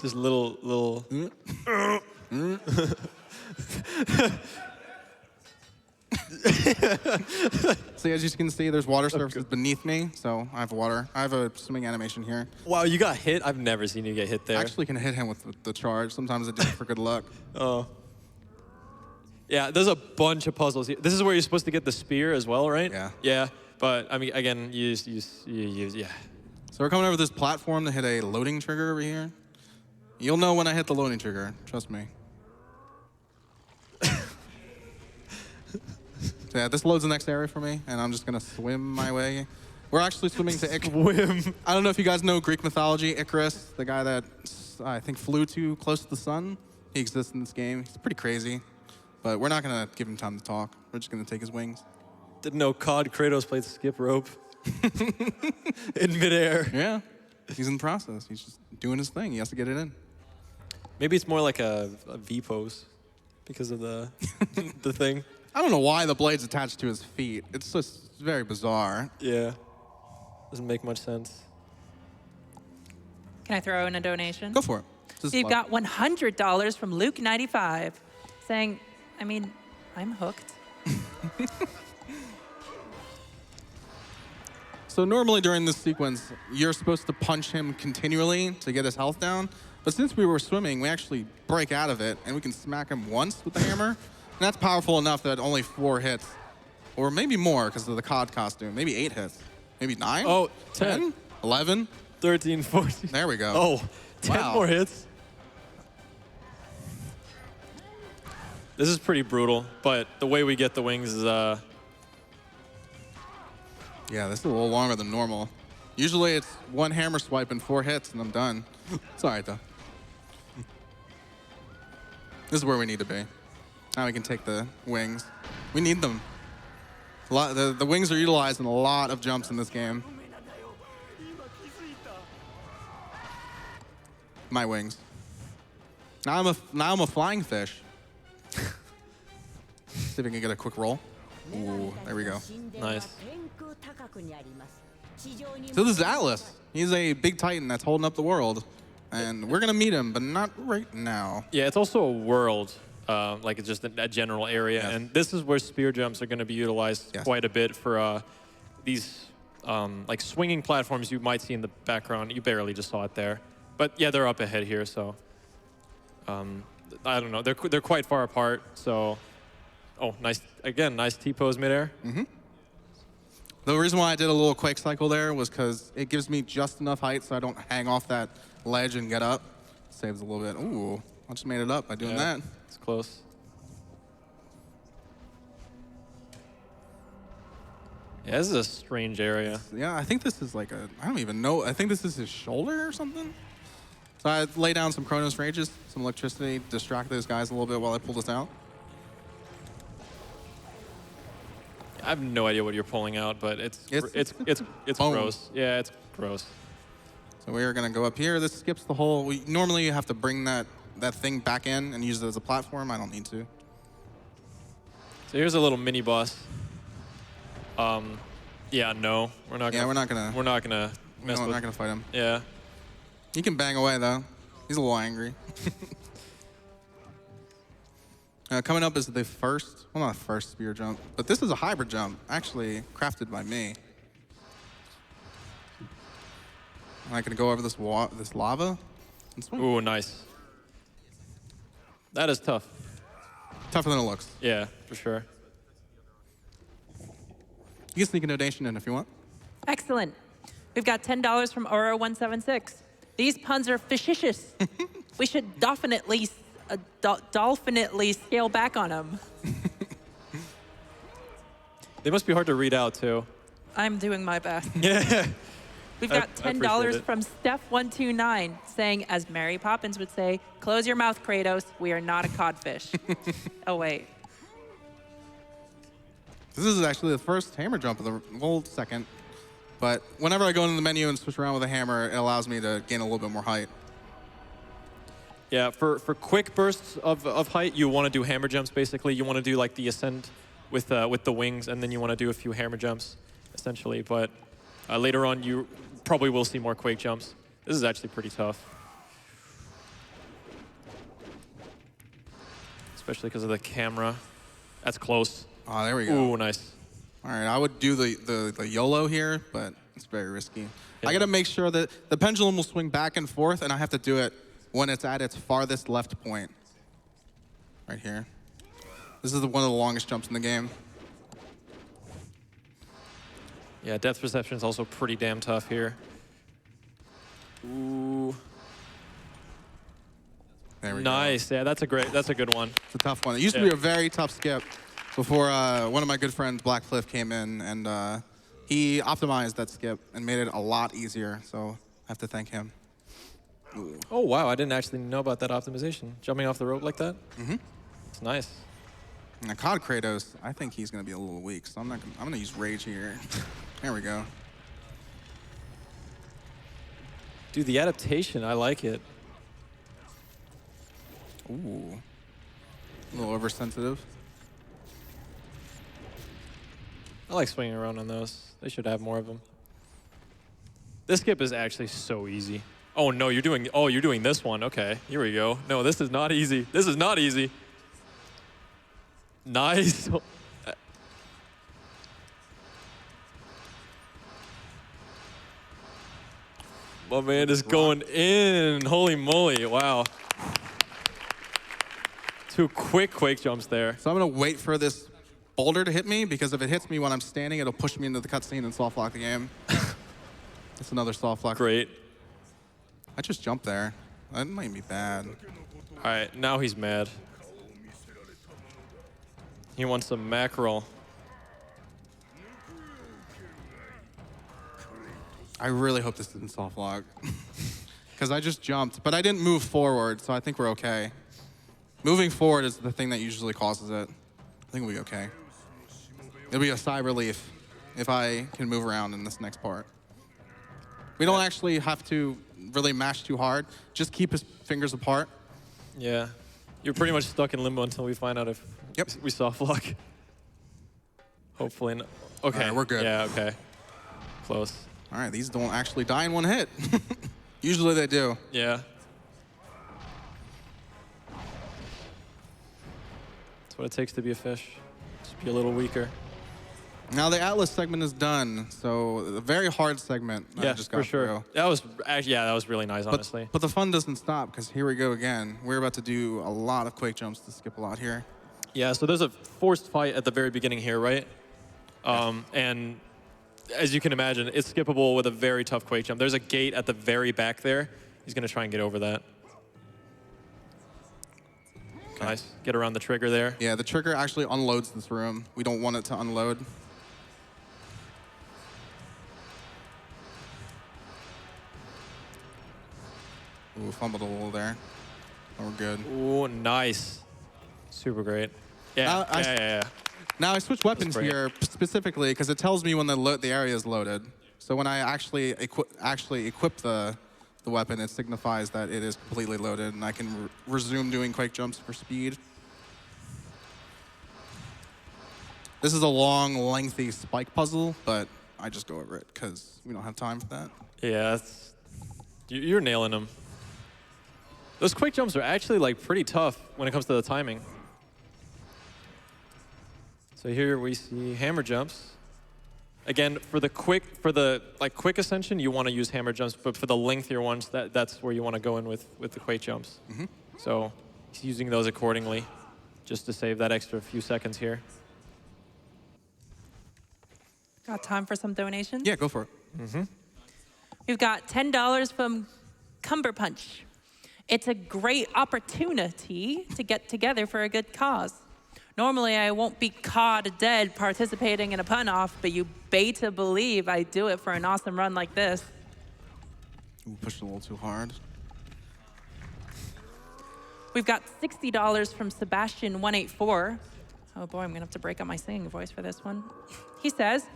Just little. So as you can see, there's water surfaces beneath me, so I have water. I have a swimming animation here. Wow, you got hit? I've never seen you get hit there. I actually can hit him with the charge. Sometimes I do it for good luck. Oh. Yeah, there's a bunch of puzzles here. This is where you're supposed to get the spear as well, right? Yeah. Yeah, but I mean, again, you use, yeah. So we're coming over this platform to hit a loading trigger over here. You'll know when I hit the loading trigger, trust me. So yeah, this loads the next area for me, and I'm just gonna swim my way. We're actually swimming to Icarus. Swim. I don't know if you guys know Greek mythology. Icarus, the guy that I think flew too close to the sun. He exists in this game. He's pretty crazy, but we're not gonna give him time to talk. We're just gonna take his wings. Didn't know COD Kratos played skip rope in midair. Yeah, he's in the process. He's just doing his thing. He has to get it in. Maybe it's more like a V pose because of the the thing. I don't know why the blade's attached to his feet. It's just very bizarre. Yeah. Doesn't make much sense. Can I throw in a donation? Go for it. So you've got $100 from Luke95 saying, I mean, I'm hooked. So normally during this sequence, you're supposed to punch him continually to get his health down. But since we were swimming, we actually break out of it, and we can smack him once with the hammer. And that's powerful enough that only 4 hits, or maybe more because of the COD costume. Maybe 8 hits. Maybe 9? Oh, 10. 11? 13, 14. There we go. Oh, 10 Wow. more hits. This is pretty brutal, but the way we get the wings is, Yeah, this is a little longer than normal. Usually it's one hammer swipe and 4 hits and I'm done. It's all right though. This is where we need to be. Now we can take the wings. We need them. The wings are utilized in a lot of jumps in this game. My wings. Now I'm a flying fish. See if we can get a quick roll. Ooh, there we go. Nice. So this is Atlas. He's a big titan that's holding up the world. And we're gonna meet him, but not right now. Yeah, it's also a world, like it's just a general area. Yes. And this is where spear jumps are gonna be utilized quite a bit for these like swinging platforms you might see in the background. You barely just saw it there. But yeah, they're up ahead here, so I don't know. They're quite far apart, so oh, nice T-pose midair. Mm-hmm. The reason why I did a little quake cycle there was because it gives me just enough height so I don't hang off that ledge and get up. Saves a little bit. Ooh, I just made it up by doing that. It's close. Yeah, this is a strange area. Yeah, I think this is like I don't even know. I think this is his shoulder or something. So I lay down some Chronos Rages, some electricity, distract those guys a little bit while I pull this out. I have no idea what you're pulling out, but it's bone. gross. Yeah, it's gross. So we are gonna go up here. This skips the whole. Normally you have to bring that thing back in and use it as a platform. I don't need to. So here's a little mini boss. Yeah, no, we're not gonna. Yeah, we're not gonna. We're not gonna mess with. We're not gonna fight him. Yeah. He can bang away though. He's a little angry. Coming up is the first, well, not first spear jump, but this is a hybrid jump, actually crafted by me. And I can go over this lava and swing. Ooh, nice. That is tough. Tougher than it looks. Yeah, for sure. You can sneak a donation in if you want. Excellent. We've got $10 from Oro176. These puns are fictitious. We should definitely scale back on them. They must be hard to read out, too. I'm doing my best. Yeah. We've got I appreciate $10 it. from Steph129 saying, as Mary Poppins would say, close your mouth, Kratos. We are not a codfish. Oh, wait. This is actually the first hammer jump of the, well, second. But whenever I go into the menu and switch around with a hammer, it allows me to gain a little bit more height. Yeah, for quick bursts of height, you want to do hammer jumps, basically. You want to do, like, the ascent with the wings, and then you want to do a few hammer jumps, essentially. But later on, you probably will see more quake jumps. This is actually pretty tough. Especially because of the camera. That's close. Oh, there we go. Ooh, nice. All right, I would do the YOLO here, but it's very risky. Yeah. I gotta make sure that the pendulum will swing back and forth, and I have to do it when it's at its farthest left point. Right here. This is one of the longest jumps in the game. Yeah, depth perception is also pretty damn tough here. Ooh. There we go. Nice. Yeah, that's a good one. It's a tough one. It used to be a very tough skip before one of my good friends, Blackcliff, came in, and he optimized that skip and made it a lot easier, so I have to thank him. Ooh. Oh, wow. I didn't actually know about that optimization. Jumping off the rope like that? Mm-hmm. It's nice. And COD Kratos, I think he's going to be a little weak, so I'm going to use Rage here. There we go. Dude, the adaptation, I like it. Ooh. A little oversensitive. I like swinging around on those. They should have more of them. This skip is actually so easy. Oh, no, you're doing this one. Okay, here we go. No, this is not easy. This is not easy. Nice. My man is going in. Holy moly, wow. 2 quick quake jumps there. So I'm going to wait for this boulder to hit me, because if it hits me when I'm standing, it'll push me into the cutscene and soft lock the game. That's another soft lock. Great. I just jumped there. That might be bad. All right, now he's mad. He wants some mackerel. I really hope this didn't soft lock. Because I just jumped, but I didn't move forward, so I think we're okay. Moving forward is the thing that usually causes it. I think we'll be okay. It'll be a sigh of relief if I can move around in this next part. We don't actually have to really mash too hard. Just keep his fingers apart. Yeah. You're pretty much stuck in limbo until we find out if we soft lock. Hopefully not. Okay. All right, we're good. Yeah, okay. Close. All right, these don't actually die in one hit. Usually they do. Yeah. That's what it takes to be a fish. Just be a little weaker. Now the Atlas segment is done, so a very hard segment that I just got for sure. through. That was actually, that was really nice, honestly. But the fun doesn't stop, because here we go again. We're about to do a lot of Quake jumps to skip a lot here. Yeah, so there's a forced fight at the very beginning here, right? And as you can imagine, it's skippable with a very tough Quake jump. There's a gate at the very back there. He's going to try and get over that. Okay. Nice. Get around the trigger there. Yeah, the trigger actually unloads this room. We don't want it to unload. Ooh, fumbled a little there. Oh, we're good. Ooh, nice. Super great. Yeah, yeah. Now I switch weapons here specifically because it tells me when the area is loaded. So when I actually equip the weapon, it signifies that it is completely loaded, and I can resume doing Quake jumps for speed. This is a long, lengthy spike puzzle, but I just go over it because we don't have time for that. Yeah, you're nailing them. Those Quake jumps are actually like pretty tough when it comes to the timing. So here we see hammer jumps. Again, for the quick ascension, you want to use hammer jumps, but for the lengthier ones, that's where you want to go in with the Quake jumps. Mm-hmm. So he's using those accordingly, just to save that extra few seconds here. Got time for some donations? Yeah, go for it. Mm-hmm. We've got $10 from Cumber Punch. It's a great opportunity to get together for a good cause. Normally, I won't be caught dead participating in a pun-off, but you beta believe I do it for an awesome run like this. Ooh, pushed a little too hard. We've got $60 from Sebastian184. Oh boy, I'm gonna have to break out my singing voice for this one. He says,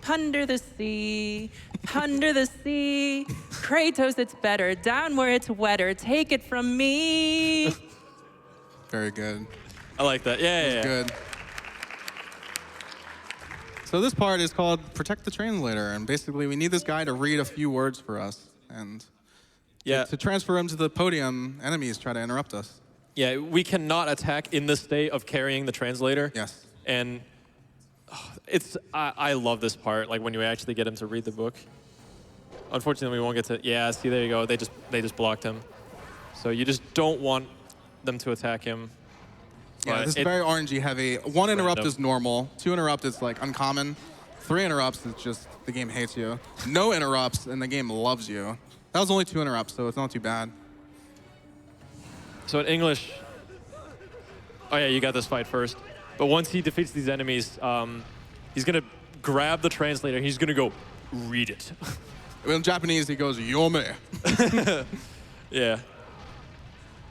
"Under the sea, Kratos, it's better. Down where it's wetter, take it from me." Very good. I like that. Yeah. Good. So this part is called Protect the Translator, and basically we need this guy to read a few words for us, and to transfer him to the podium, enemies try to interrupt us. Yeah, we cannot attack in the state of carrying the translator. Yes. And I love this part, like when you actually get him to read the book. Unfortunately, we won't get to, yeah, see, there you go. They just blocked him. So you just don't want them to attack him. Yeah, this is very RNG heavy. One interrupt is normal. 2 interrupt is like uncommon. 3 interrupts is just the game hates you. No interrupts and the game loves you. That was only 2 interrupts, so it's not too bad. So in English, oh yeah, you got this fight first. But once he defeats these enemies, he's gonna grab the translator. He's gonna go, read it. In Japanese, he goes, "Yome." Yeah.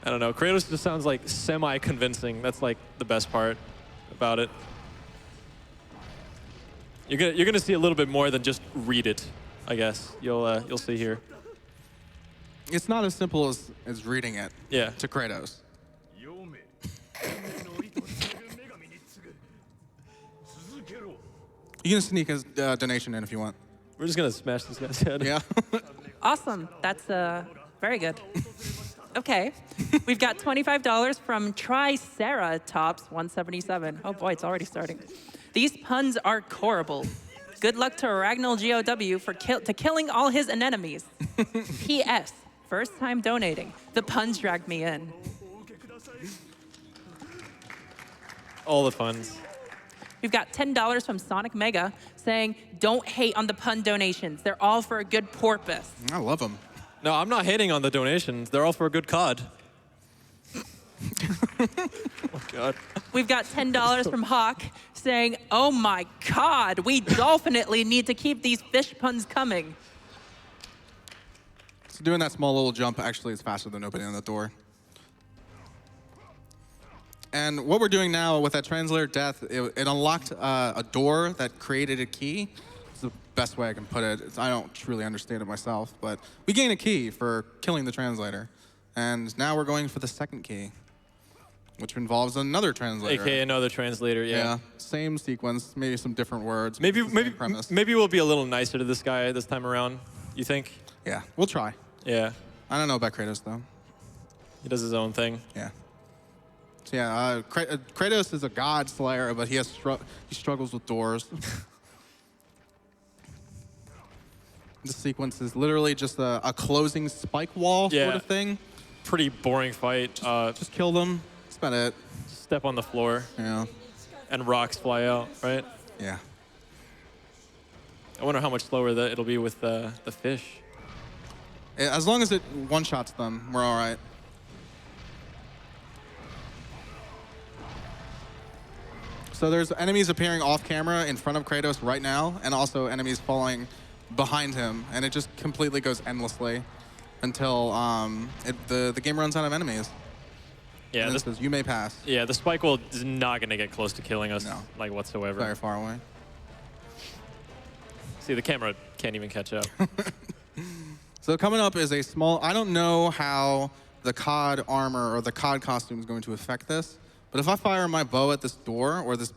I don't know. Kratos just sounds like semi-convincing. That's like the best part about it. You're gonna see a little bit more than just read it, I guess. You'll see here. It's not as simple as reading it. Yeah. To Kratos. You can sneak his donation in if you want. We're just gonna smash this guy's head. Yeah. Awesome. That's very good. Okay. We've got $25 from Triceratops177. Oh boy, it's already starting. These puns are horrible. Good luck to RagnellGoW for killing all his enemies. P.S. First time donating. The puns dragged me in. All the puns. We've got $10 from Sonic Mega saying, "Don't hate on the pun donations. They're all for a good porpoise." I love them. No, I'm not hating on the donations. They're all for a good cod. Oh, God. We've got $10 from Hawk saying, "Oh my God, we definitely need to keep these fish puns coming." So doing that small little jump actually is faster than opening the door. And what we're doing now with that translator death, it unlocked a door that created a key. It's the best way I can put it. I don't truly understand it myself, but we gain a key for killing the translator. And now we're going for the second key, which involves another translator. AKA another translator, yeah. Same sequence, maybe some different words. Maybe premise. maybe we'll be a little nicer to this guy this time around. You think? Yeah, we'll try. Yeah. I don't know about Kratos though. He does his own thing. Yeah. So yeah, Kratos is a god slayer, but he struggles with doors. This sequence is literally just a closing spike wall sort of thing. Pretty boring fight. Just kill them. That's about it. Step on the floor. Yeah. And rocks fly out, right? Yeah. I wonder how much slower it'll be with the fish. As long as it one-shots them, we're all right. So there's enemies appearing off camera in front of Kratos right now, and also enemies falling behind him, and it just completely goes endlessly until the game runs out of enemies. Yeah, and this says, you may pass. Yeah, the spike wall is not going to get close to killing us, No. like whatsoever. Very far away. See, the camera can't even catch up. So coming up is a small, I don't know how the COD armor or the COD costume is going to affect this, but if I fire my bow at this door or this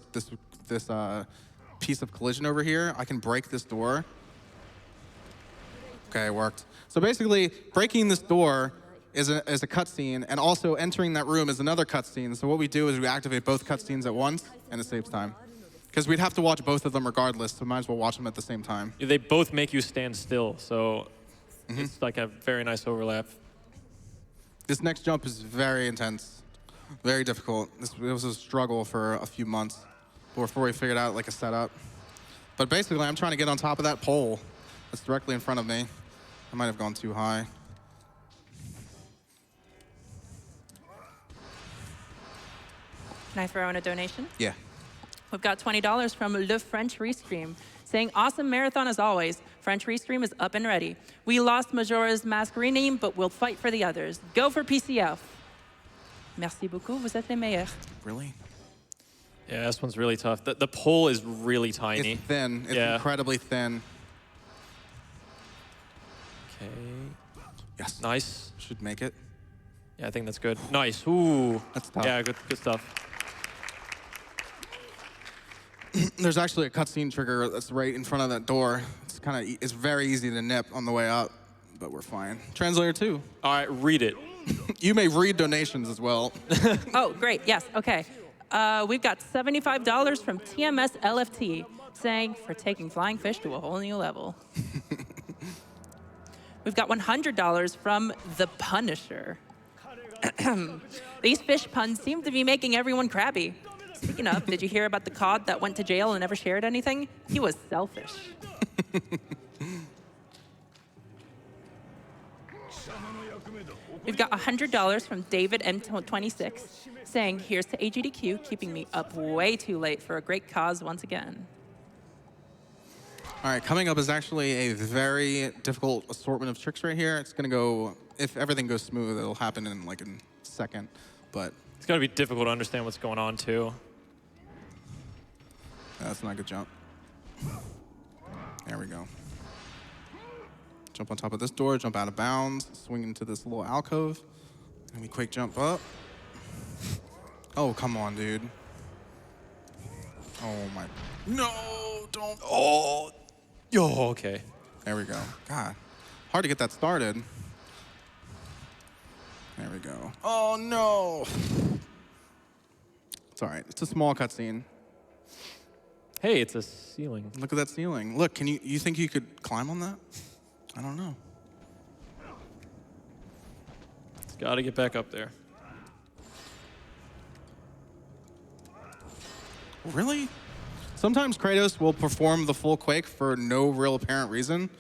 piece of collision over here, I can break this door. Okay, it worked. So basically, breaking this door is a cutscene, and also entering that room is another cutscene. So what we do is we activate both cutscenes at once, and it saves time. Because we'd have to watch both of them regardless, so might as well watch them at the same time. They both make you stand still, so it's like a very nice overlap. This next jump is very intense, very difficult. It was a struggle for a few months before we figured out like a setup. But basically, I'm trying to get on top of that pole that's directly in front of me. I might have gone too high. Can I throw in a donation? Yeah. We've got $20 from Le French Restream, saying, awesome marathon as always. French Restream is up and ready. We lost Majora's Mask rename, but we'll fight for the others. Go for PCF. Merci beaucoup, vous êtes les meilleurs. Really? Yeah, this one's really tough. The pole is really tiny. It's thin. It's incredibly thin. Okay. Yes. Nice. Should make it. Yeah, I think that's good. Nice. Ooh. That's tough. Yeah, good stuff. There's actually a cutscene trigger that's right in front of that door. It's very easy to nip on the way up, but we're fine. Translator 2. All right, read it. You may read donations as well. Oh, great. Yes. Okay. We've got $75 from TMS LFT, saying, for taking flying fish to a whole new level. We've got $100 from The Punisher. These fish puns seem to be making everyone crabby. Speaking of, did you hear about the cod that went to jail and never shared anything? He was selfish. We've got $100 from David M26, saying, here's to AGDQ, keeping me up way too late for a great cause once again. All right, coming up is actually a very difficult assortment of tricks right here. It's going to go, if everything goes smooth, it'll happen in like a second, but... It's going to be difficult to understand what's going on, too. That's not a good jump. There we go. Jump on top of this door, jump out of bounds, swing into this little alcove, and we quick jump up. Oh, come on, dude. Oh, my... No, don't... Oh, okay. There we go. God, hard to get that started. There we go. Oh, no. It's all right. It's a small cutscene. Hey, it's a ceiling. Look at that ceiling. Look, you think you could climb on that? I don't know. It's got to get back up there. Really? Sometimes Kratos will perform the full Quake for no real apparent reason.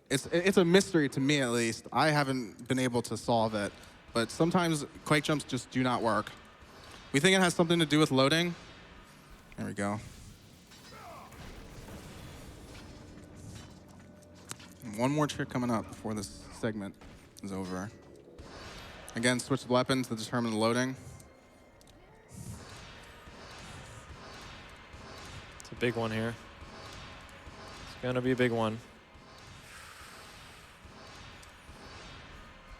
It's a mystery to me, at least. I haven't been able to solve it. But sometimes Quake jumps just do not work. We think it has something to do with loading. There we go. One more trick coming up before this segment. is over. Again, switch the weapon to determine the loading. It's a big one here. It's gonna be a big one.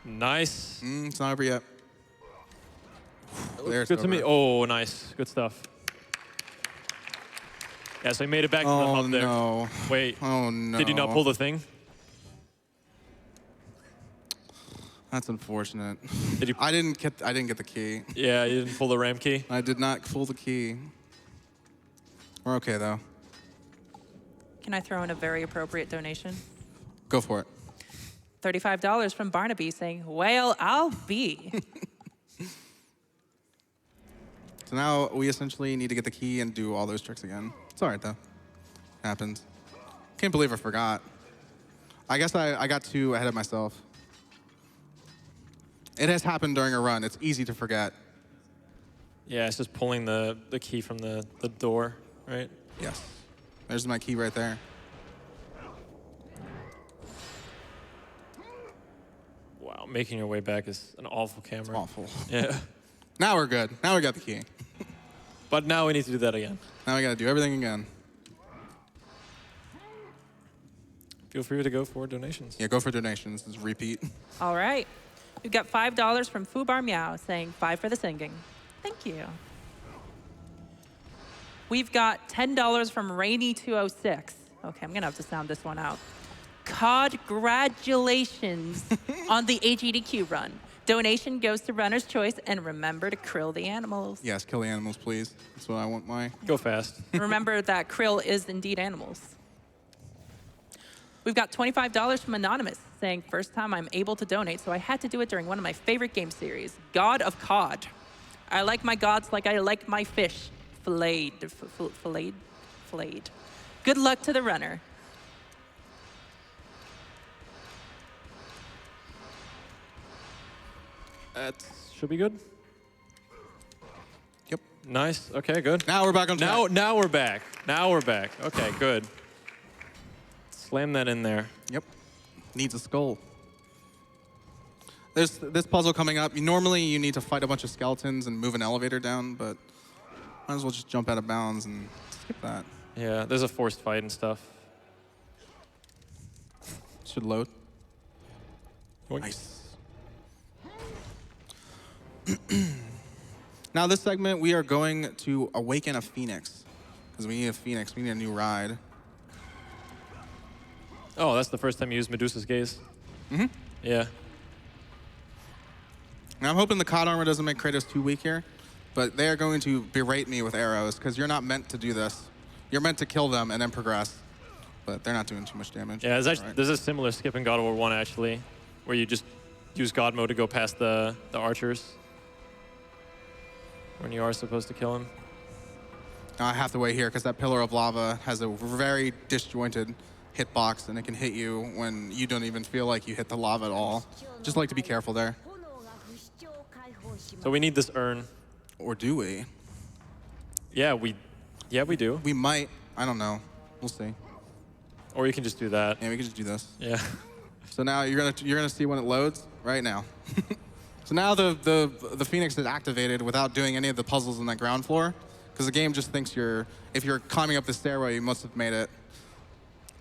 Nice. It's not over yet. Looks good to me. Oh, nice. Good stuff. Yeah, so he made it back to the hub there. No. Wait. Oh no. Did you not pull the thing? That's unfortunate. Did you? I didn't get the key. Yeah, you didn't pull the ram key. I did not pull the key. We're okay though. Can I throw in a very appropriate donation? Go for it. $35 from Barnaby saying, well, I'll be. So now we essentially need to get the key and do all those tricks again. It's all right though. Happens. Can't believe I forgot. I guess I got too ahead of myself. It has happened during a run. It's easy to forget. Yeah, it's just pulling the key from the door, right? Yes. There's my key right there. Wow, making your way back is an awful camera. It's awful. Yeah. Now we're good. Now we got the key. But now we need to do that again. Now we got to do everything again. Feel free to go for donations. Yeah, go for donations. Just repeat. All right. We've got $5 from Fubar Meow saying 5 for the singing. Thank you. We've got $10 from Rainy206. Okay, I'm going to have to sound this one out. Congratulations on the AGDQ run. Donation goes to Runner's Choice, and remember to krill the animals. Yes, kill the animals, please. That's what I want my... Go fast. Remember that krill is indeed animals. We've got $25 from Anonymous saying, first time I'm able to donate, so I had to do it during one of my favorite game series, God of Cod. I like my gods like I like my fish. Filleted. Filleted. Good luck to the runner. That should be good. Yep. Nice. Okay, good. Now we're back on track. Now we're back. Now we're back. Okay, good. Slam that in there. Yep. Needs a skull. There's this puzzle coming up. Normally, you need to fight a bunch of skeletons and move an elevator down, but might as well just jump out of bounds and skip that. Yeah, there's a forced fight and stuff. Should load. Oink. Nice. Now this segment, we are going to awaken a phoenix. Because we need a phoenix. We need a new ride. Oh, that's the first time you used Medusa's Gaze? Mm-hmm. Yeah. Now I'm hoping the cod armor doesn't make Kratos too weak here. But they are going to berate me with arrows, because you're not meant to do this. You're meant to kill them and then progress. But they're not doing too much damage. Yeah, there's a similar skip in God of War 1, actually, where you just use God mode to go past the archers when you are supposed to kill him. Now I have to wait here, because that pillar of lava has a very disjointed hitbox, and it can hit you when you don't even feel like you hit the lava at all. Just like to be careful there. So we need this urn. Or do we? Yeah, we do. We might. I don't know. We'll see. Or you can just do that. Yeah, we can just do this. Yeah. So now you're gonna see when it loads right now. So now the Phoenix is activated without doing any of the puzzles on that ground floor, because the game just thinks if you're climbing up the stairway, you must have made it.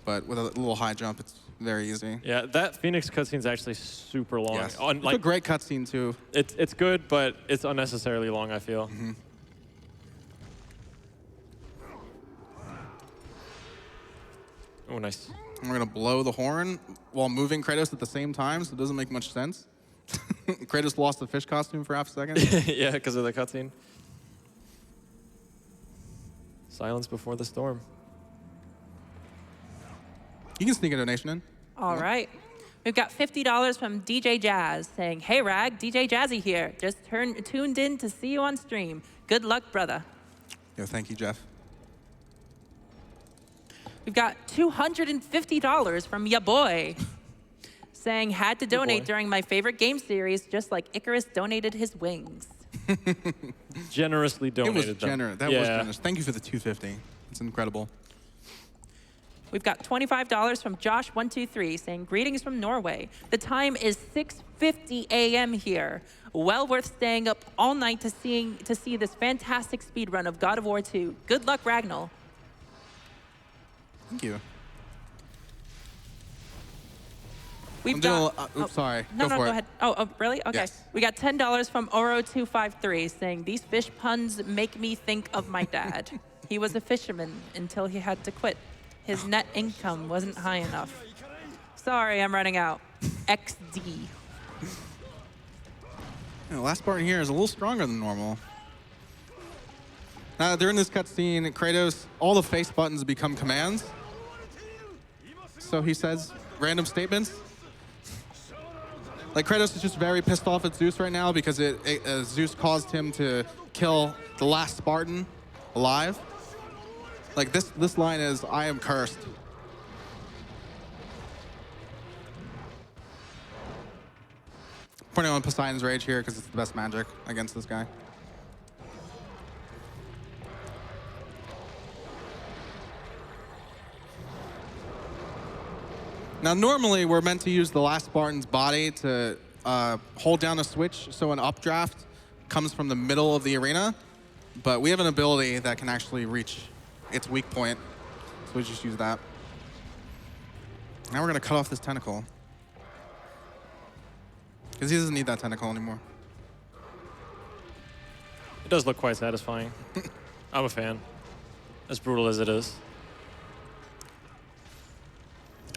But with a little high jump, it's very easy. Yeah, that Phoenix cutscene is actually super long. Yes. It's a great cutscene too. It's good, but it's unnecessarily long, I feel. Mm-hmm. Oh, nice. And we're gonna blow the horn while moving Kratos at the same time, so it doesn't make much sense. Kratos lost the fish costume for half a second. Yeah, because of the cutscene. Silence before the storm. You can sneak a donation in. All right. We've got $50 from DJ Jazz saying, hey, Rag, DJ Jazzy here. Just tuned in to see you on stream. Good luck, brother. Yo, thank you, Jeff. We've got $250 from ya boy saying, had to donate during my favorite game series, just like Icarus donated his wings. Generously donated. It was generous. That was generous. Thank you for the $250. It's incredible. We've got $25 from Josh123 saying, greetings from Norway. The time is 6:50 a.m. here. Well worth staying up all night to see this fantastic speed run of God of War 2. Good luck, Ragnell. Thank you. We've I'm got. doing oops, sorry. No, Go for go it. ahead. Oh, really? Okay. Yes. We got $10 from Oro253 saying, these fish puns make me think of my dad. He was a fisherman until he had to quit. His net income wasn't high enough. Sorry, I'm running out. XD. The last part here is a little stronger than normal. During this cutscene, Kratos, all the face buttons become commands. So he says random statements. Like, Kratos is just very pissed off at Zeus right now because Zeus caused him to kill the last Spartan alive. Like, this line is, I am cursed. Putting on Poseidon's Rage here because it's the best magic against this guy. Now, normally, we're meant to use the last Spartan's body to hold down a switch so an updraft comes from the middle of the arena. But we have an ability that can actually reach its weak point. So we just use that. Now we're going to cut off this tentacle. Because he doesn't need that tentacle anymore. It does look quite satisfying. I'm a fan. As brutal as it is.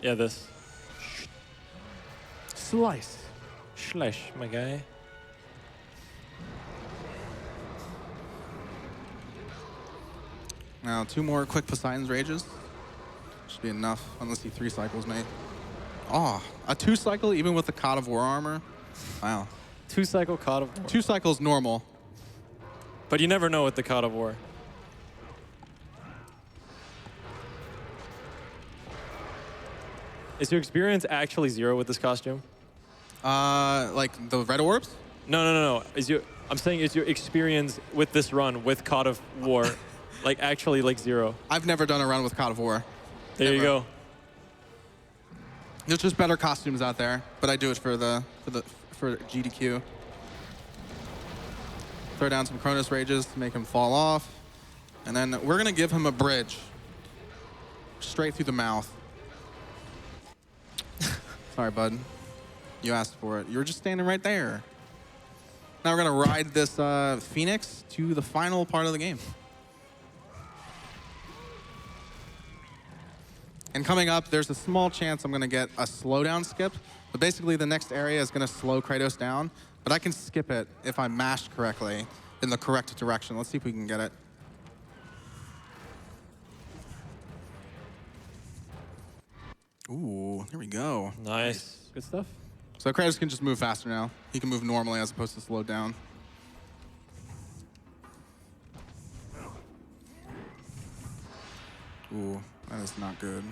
Yeah, this. Slice. Slash, my guy. Now, 2 more quick Poseidon's Rages. Should be enough, unless he 3 cycles, mate. Oh, a 2 cycle even with the God of War armor? Wow. 2 cycle God of War. 2 cycles normal. But you never know with the God of War. Is your experience actually 0 with this costume? Like the red orbs? No. I'm saying is your experience with this run with God of War like actually like 0? I've never done a run with God of War. There you go. There's just better costumes out there, but I do it for GDQ. Throw down some Cronus Rages to make him fall off. And then we're gonna give him a bridge. Straight through the mouth. Sorry, bud. You asked for it. You were just standing right there. Now we're gonna ride this Phoenix to the final part of the game. And coming up, there's a small chance I'm gonna get a slowdown skip. But basically, the next area is gonna slow Kratos down. But I can skip it if I mashed correctly in the correct direction. Let's see if we can get it. Ooh, here we go. Nice. Good stuff. So Kratos can just move faster now. He can move normally as opposed to slow down. Ooh, that is not good.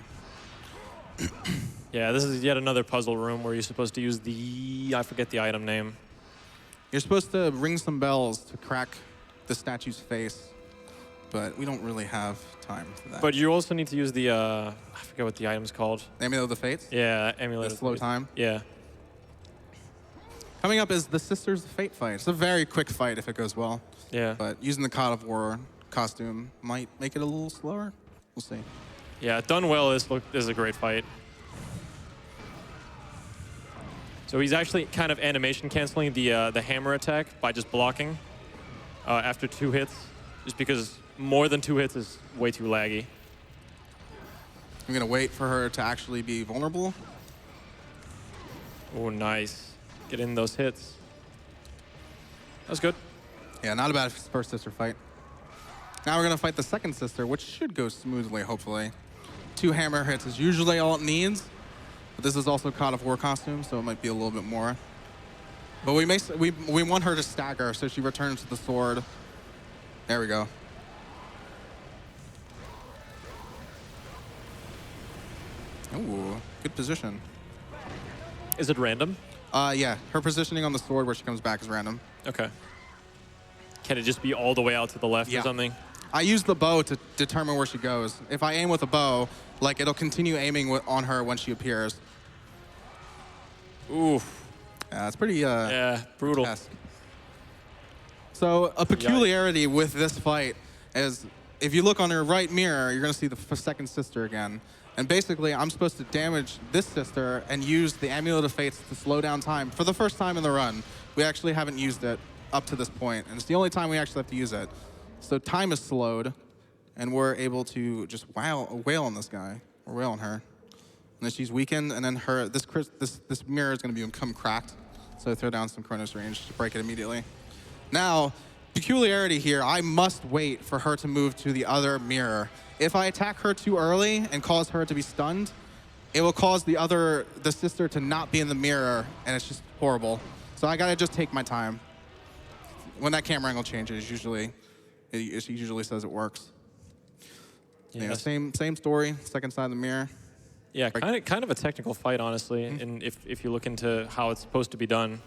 Yeah, this is yet another puzzle room where you're supposed to use the... I forget the item name. You're supposed to ring some bells to crack the statue's face, but we don't really have time for that. But you also need to use the... I forget what the item's called. Amulet of the Fates? Yeah, Amulet. The slow time? Yeah. Coming up is the Sisters of Fate fight. It's a very quick fight if it goes well. Yeah. But using the God of War costume might make it a little slower. We'll see. Yeah, done well, this is a great fight. So he's actually kind of animation canceling the hammer attack by just blocking after 2 hits, just because more than 2 hits is way too laggy. I'm gonna wait for her to actually be vulnerable. Oh, nice. Get in those hits. That was good. Yeah, not a bad first sister fight. Now we're gonna fight the second sister, which should go smoothly, hopefully. 2 hammer hits is usually all it needs, but this is also God of War costume, so it might be a little bit more. But we want her to stagger, so she returns to the sword. There we go. Ooh, good position. Is it random? Yeah, her positioning on the sword where she comes back is random. Okay. Can it just be all the way out to the left or something? I use the bow to determine where she goes. If I aim with a bow, like it'll continue aiming on her when she appears. Oof. Yeah, it's pretty Yeah, brutal. grotesque. So a peculiarity with this fight is if you look on her right mirror, you're gonna see the second sister again. And basically, I'm supposed to damage this sister and use the Amulet of Fates to slow down time for the first time in the run. We actually haven't used it up to this point, and it's the only time we actually have to use it. So time is slowed, and we're able to just wail on this guy, or wail on her. And then she's weakened, and then this mirror is going to become cracked. So throw down some Chronos range to break it immediately. Now, peculiarity here, I must wait for her to move to the other mirror. If I attack her too early and cause her to be stunned, it will cause the sister to not be in the mirror, and it's just horrible. So I gotta just take my time. When that camera angle changes, it usually says it works. Yeah, same story, second side of the mirror. Yeah, kind of a technical fight, honestly, and if you look into how it's supposed to be done.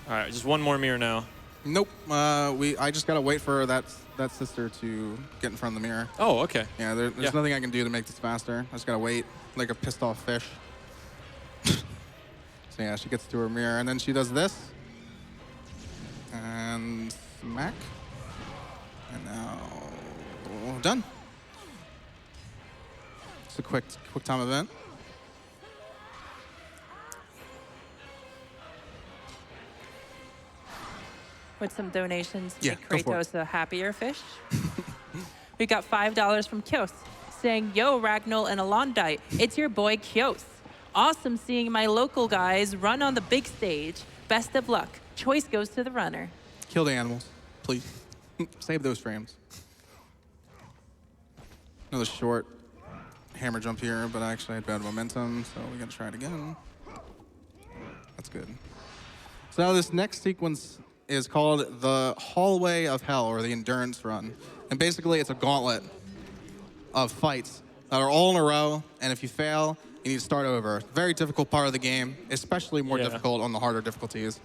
All right, just one more mirror now. Nope, I just gotta wait for that sister to get in front of the mirror. Oh, okay. Yeah, there's nothing I can do to make this faster. I just gotta wait, like a pissed off fish. So yeah, she gets to her mirror, and then she does this. And smack. And now, done. It's a quick time event. With some donations to Yeah, make go for it. Kratos a happier fish. We got $5 from Kyos saying, "Yo, Ragnell and Alondite, it's your boy Kyos. Awesome seeing my local guys run on the big stage. Best of luck. Choice goes to the runner." Kill the animals, please. Save those frames. Another short hammer jump here, but I actually had bad momentum, so we gotta try it again. That's good. So now this next sequence is called the Hallway of Hell, or the Endurance Run. And basically it's a gauntlet of fights that are all in a row, and if you fail, you need to start over. Very difficult part of the game, especially more difficult on the harder difficulties.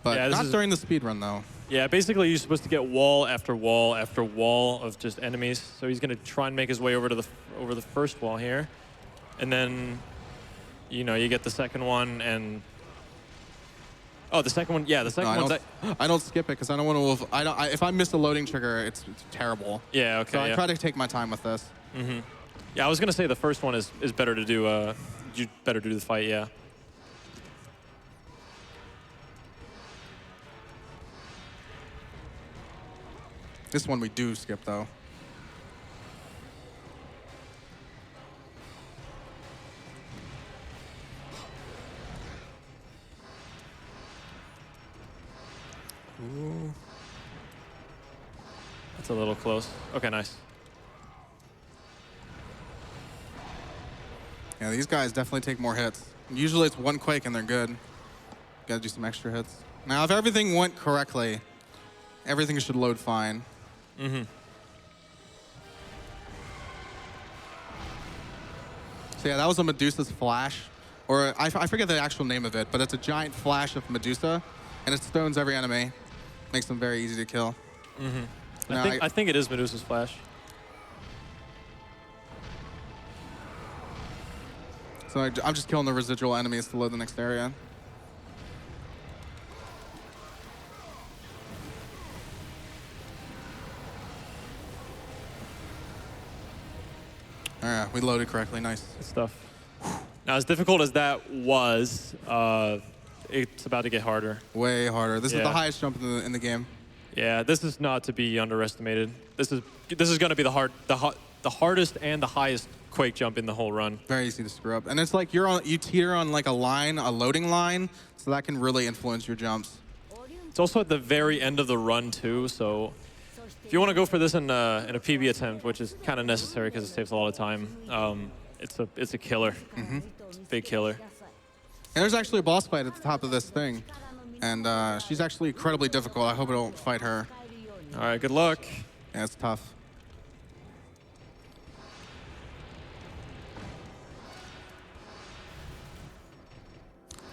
But not during the speed run, though. Yeah, basically you're supposed to get wall after wall after wall of just enemies. So he's gonna try and make his way over to the first wall here, and then, you know, you get the second one and. Oh, the second one. Yeah, the second one's. I don't skip it because I don't want to. If I miss a loading trigger, it's terrible. Yeah. Okay. So I try to take my time with this. Mm-hmm. Yeah, I was gonna say the first one is better to do. Better to do the fight. Yeah. This one we do skip though. Ooh. That's a little close. Okay, nice. Yeah, these guys definitely take more hits. Usually it's one quake and they're good. Gotta do some extra hits. Now, if everything went correctly, everything should load fine. Mm-hmm. So yeah, that was a Medusa's flash. Or I forget the actual name of it, but it's a giant flash of Medusa, and it stones every enemy. Makes them very easy to kill. Mm-hmm. I think it is Medusa's flash. So I'm just killing the residual enemies to load the next area. All right, we loaded correctly. Nice. Good stuff. Now, as difficult as that was, it's about to get harder. Way harder. This is the highest jump in the game. Yeah, this is not to be underestimated. This is going to be the hardest and the highest Quake jump in the whole run. Very easy to screw up, and it's like you teeter on like a loading line, so that can really influence your jumps. It's also at the very end of the run too, so if you want to go for this in a PB attempt, which is kind of necessary because it saves a lot of time, it's a killer. Mm-hmm. It's a big killer. And there's actually a boss fight at the top of this thing, and she's actually incredibly difficult. I hope I don't fight her. All right, good luck. Yeah, it's tough.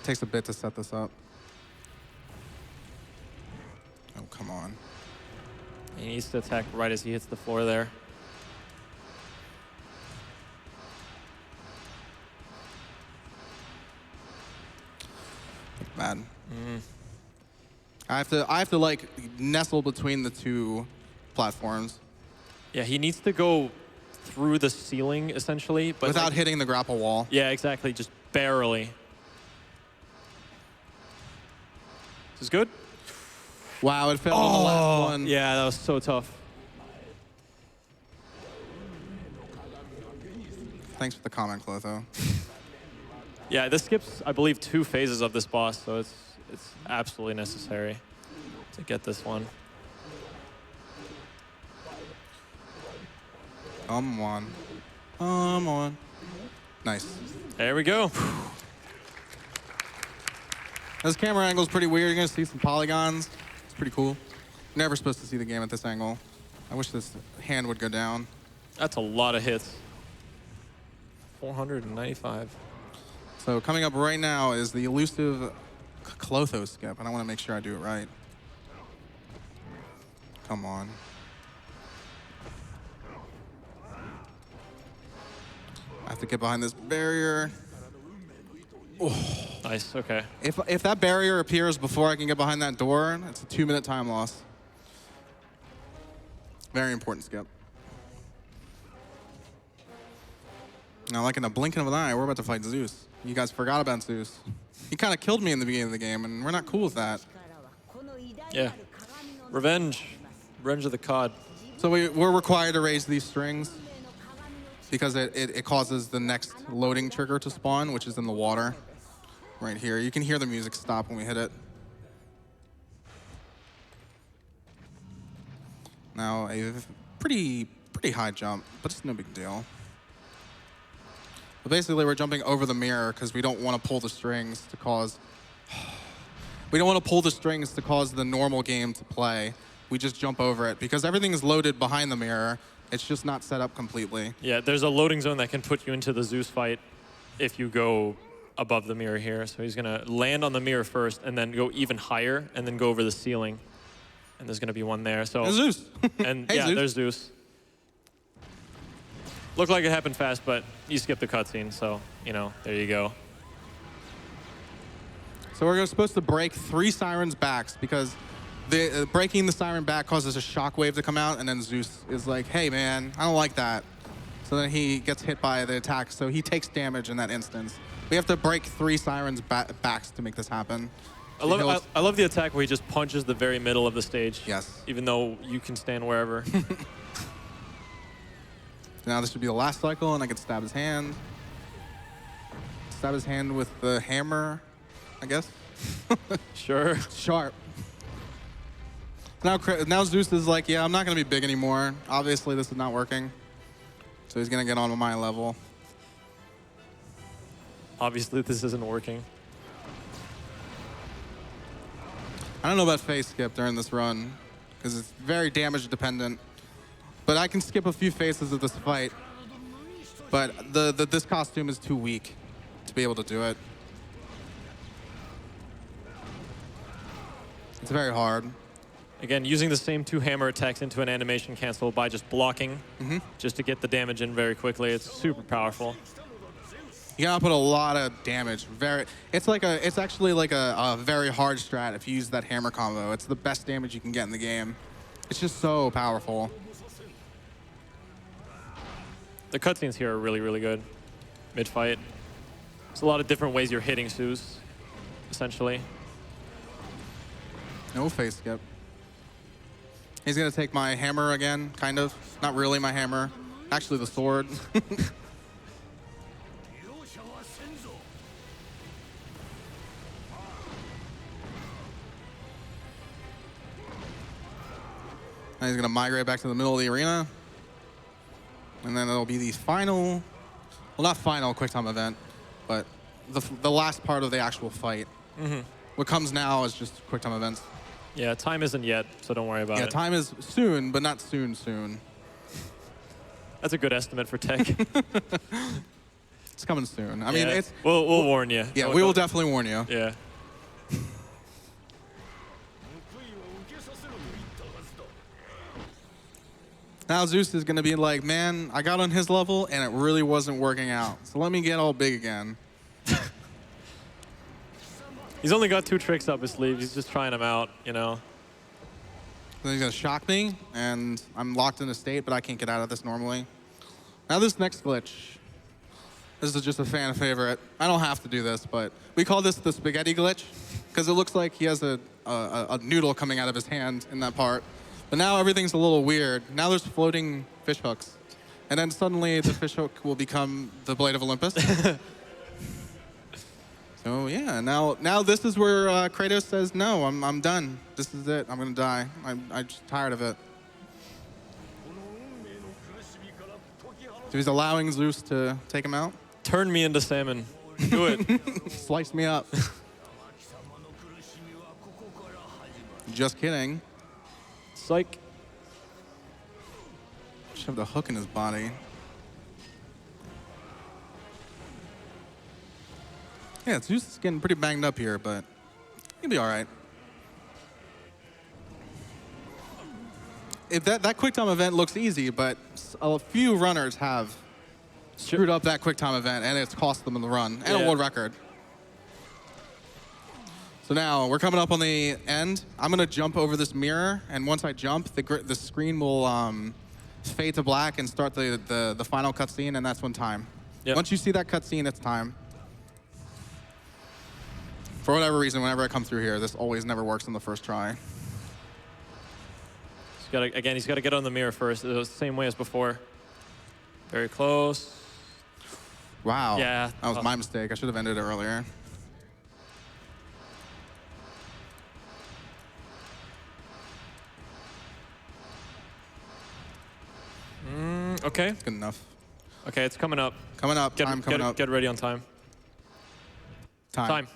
Takes a bit to set this up. Oh, come on. You needs to attack right as he hits the floor there. Bad. I have to like nestle between the two platforms. Yeah, he needs to go through the ceiling essentially, but without like, hitting the grapple wall. Yeah, exactly, just barely. This is good. Wow, it fell on the last one. Yeah, that was so tough. Thanks for the comment, Clotho. Yeah, this skips, I believe, 2 phases of this boss, so it's absolutely necessary to get this one. Come on. Come on. Nice. There we go. This camera angle is pretty weird. You're going to see some polygons. It's pretty cool. You're never supposed to see the game at this angle. I wish this hand would go down. That's a lot of hits. 495. So coming up right now is the elusive Clotho skip, and I want to make sure I do it right. Come on. I have to get behind this barrier. Oh. Nice, okay. If that barrier appears before I can get behind that door, it's a 2-minute time loss. Very important skip. Now, like in a blink of an eye, we're about to fight Zeus. You guys forgot about Zeus. He kind of killed me in the beginning of the game, and we're not cool with that. Yeah. Revenge. Revenge of the COD. So we're required to raise these strings because it causes the next loading trigger to spawn, which is in the water. Right here. You can hear the music stop when we hit it. Now, a pretty high jump, but it's no big deal. But basically, we're jumping over the mirror because we don't want to pull the strings to cause... We don't want to pull the strings to cause the normal game to play. We just jump over it because everything is loaded behind the mirror. It's just not set up completely. Yeah, there's a loading zone that can put you into the Zeus fight if you go above the mirror here. So he's going to land on the mirror first and then go even higher and then go over the ceiling. And there's going to be one there. So there's Zeus. And hey, yeah, Zeus. there's Zeus. Looked like it happened fast, but you skipped the cutscene, so, you know, there you go. So we're supposed to break 3 sirens' backs because breaking the siren back causes a shockwave to come out, and then Zeus is like, hey, man, I don't like that. So then he gets hit by the attack, so he takes damage in that instance. We have to break 3 sirens' backs to make this happen. I love the attack where he just punches the very middle of the stage. Yes. Even though you can stand wherever. Now this should be the last cycle, and I can stab his hand. Stab his hand with the hammer, I guess. Sure. Sharp. Now Zeus is like, yeah, I'm not going to be big anymore. Obviously, this is not working. So he's going to get on my level. Obviously, this isn't working. I don't know about phase skip during this run, because it's very damage dependent. But I can skip a few phases of this fight. But this costume is too weak to be able to do it. It's very hard. Again, using the same 2 hammer attacks into an animation cancel by just blocking, just to get the damage in very quickly. It's super powerful. You gotta put a lot of damage. It's actually like a very hard strat if you use that hammer combo. It's the best damage you can get in the game. It's just so powerful. The cutscenes here are really, really good. Mid-fight. There's a lot of different ways you're hitting Zeus, essentially. No phase skip. He's gonna take my hammer again, kind of. Not really my hammer. Actually, the sword. And he's gonna migrate back to the middle of the arena. And then it'll be the final, well, not final quick time event, but the last part of the actual fight. What comes now is just quick time events. Yeah, time isn't yet, so don't worry about it. Yeah, time is soon, but not soon. That's a good estimate for tech. It's coming soon. I mean, it's... We'll warn you. Yeah, we will definitely warn you. Yeah. Now Zeus is going to be like, man, I got on his level and it really wasn't working out. So let me get all big again. He's only got 2 tricks up his sleeve. He's just trying them out, you know. Then he's going to shock me, and I'm locked in a state, but I can't get out of this normally. Now this next glitch. This is just a fan favorite. I don't have to do this, but we call this the spaghetti glitch because it looks like he has a noodle coming out of his hand in that part. But now everything's a little weird. Now there's floating fish hooks. And then suddenly the fish hook will become the Blade of Olympus. So yeah, now this is where Kratos says, no, I'm done. This is it. I'm going to die. I'm just tired of it. So he's allowing Zeus to take him out? Turn me into salmon. Do it. Slice me up. Just kidding. Psych. Shoved a hook in his body. Yeah, Zeus is getting pretty banged up here, but he'll be all right. If that quick time event looks easy, but a few runners have screwed up that quick time event, and it's cost them in the run and a world record. So now we're coming up on the end. I'm gonna jump over this mirror, and once I jump, the screen will fade to black and start the final cutscene, and that's when time. Yep. Once you see that cutscene, it's time. For whatever reason, whenever I come through here, this always never works on the first try. He's got to get on the mirror first. It was the same way as before. Very close. Wow. Yeah. That was my mistake. I should have ended it earlier. Okay. Good enough. Okay, it's coming up. Coming up. Time coming up. Get ready on time. Time.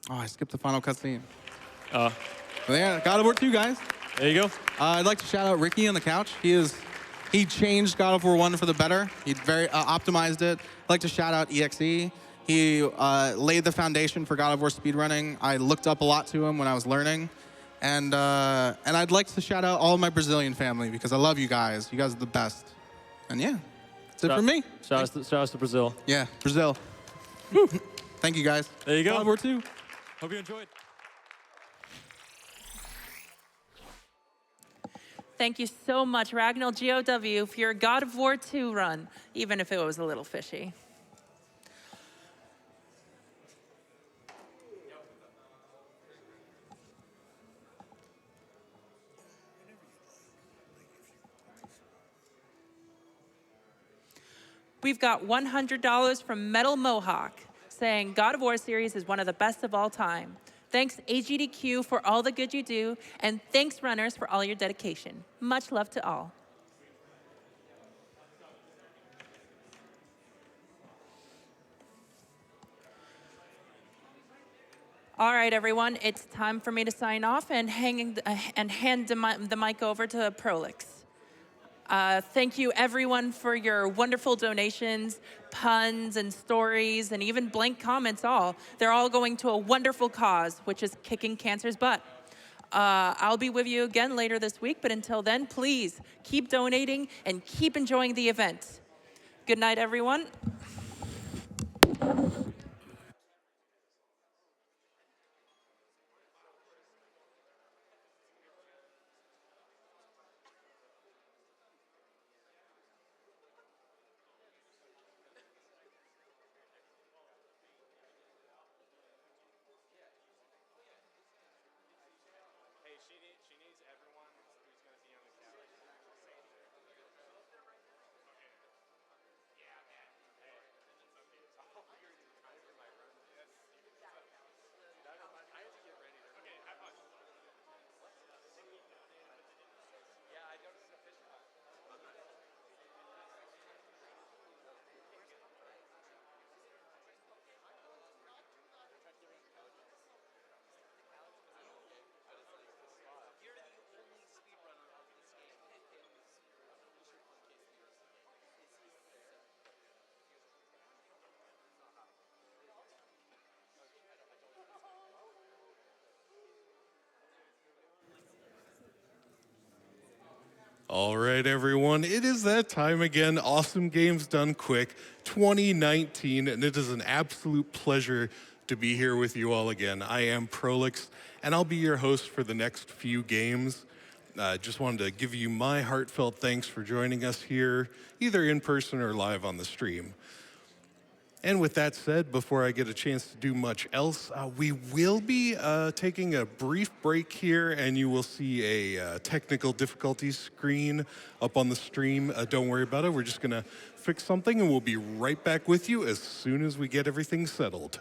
Oh, I skipped the final cutscene. Uh, Yeah, God of War 2, guys. there you go. I'd like to shout out Ricky on the couch. He changed God of War 1 for the better. He very optimized it. I'd like to shout out EXE. He laid the foundation for God of War speedrunning. I looked up a lot to him when I was learning. And I'd like to shout out all of my Brazilian family because I love you guys. You guys are the best. And yeah, that's it for me. Shout out to Brazil. Yeah, Brazil. Thank you, guys. There you go. God of War 2. Hope you enjoyed. Thank you so much, RagnellGoW, for your God of War 2 run, even if it was a little fishy. We've got $100 from Metal Mohawk, saying God of War series is one of the best of all time. Thanks AGDQ for all the good you do, and thanks runners for all your dedication. Much love to all. All right, everyone, it's time for me to sign off and hand the mic over to Prolix. Thank you, everyone, for your wonderful donations, puns, and stories, and even blank comments all. They're all going to a wonderful cause, which is kicking cancer's butt. I'll be with you again later this week, but until then, please keep donating and keep enjoying the event. Good night, everyone. All right, everyone, it is that time again. Awesome Games Done Quick 2019, and it is an absolute pleasure to be here with you all again. I am Prolix, and I'll be your host for the next few games. Just wanted to give you my heartfelt thanks for joining us here, either in person or live on the stream. And with that said, before I get a chance to do much else, we will be taking a brief break here, and you will see a technical difficulties screen up on the stream. Don't worry about it. We're just going to fix something, and we'll be right back with you as soon as we get everything settled.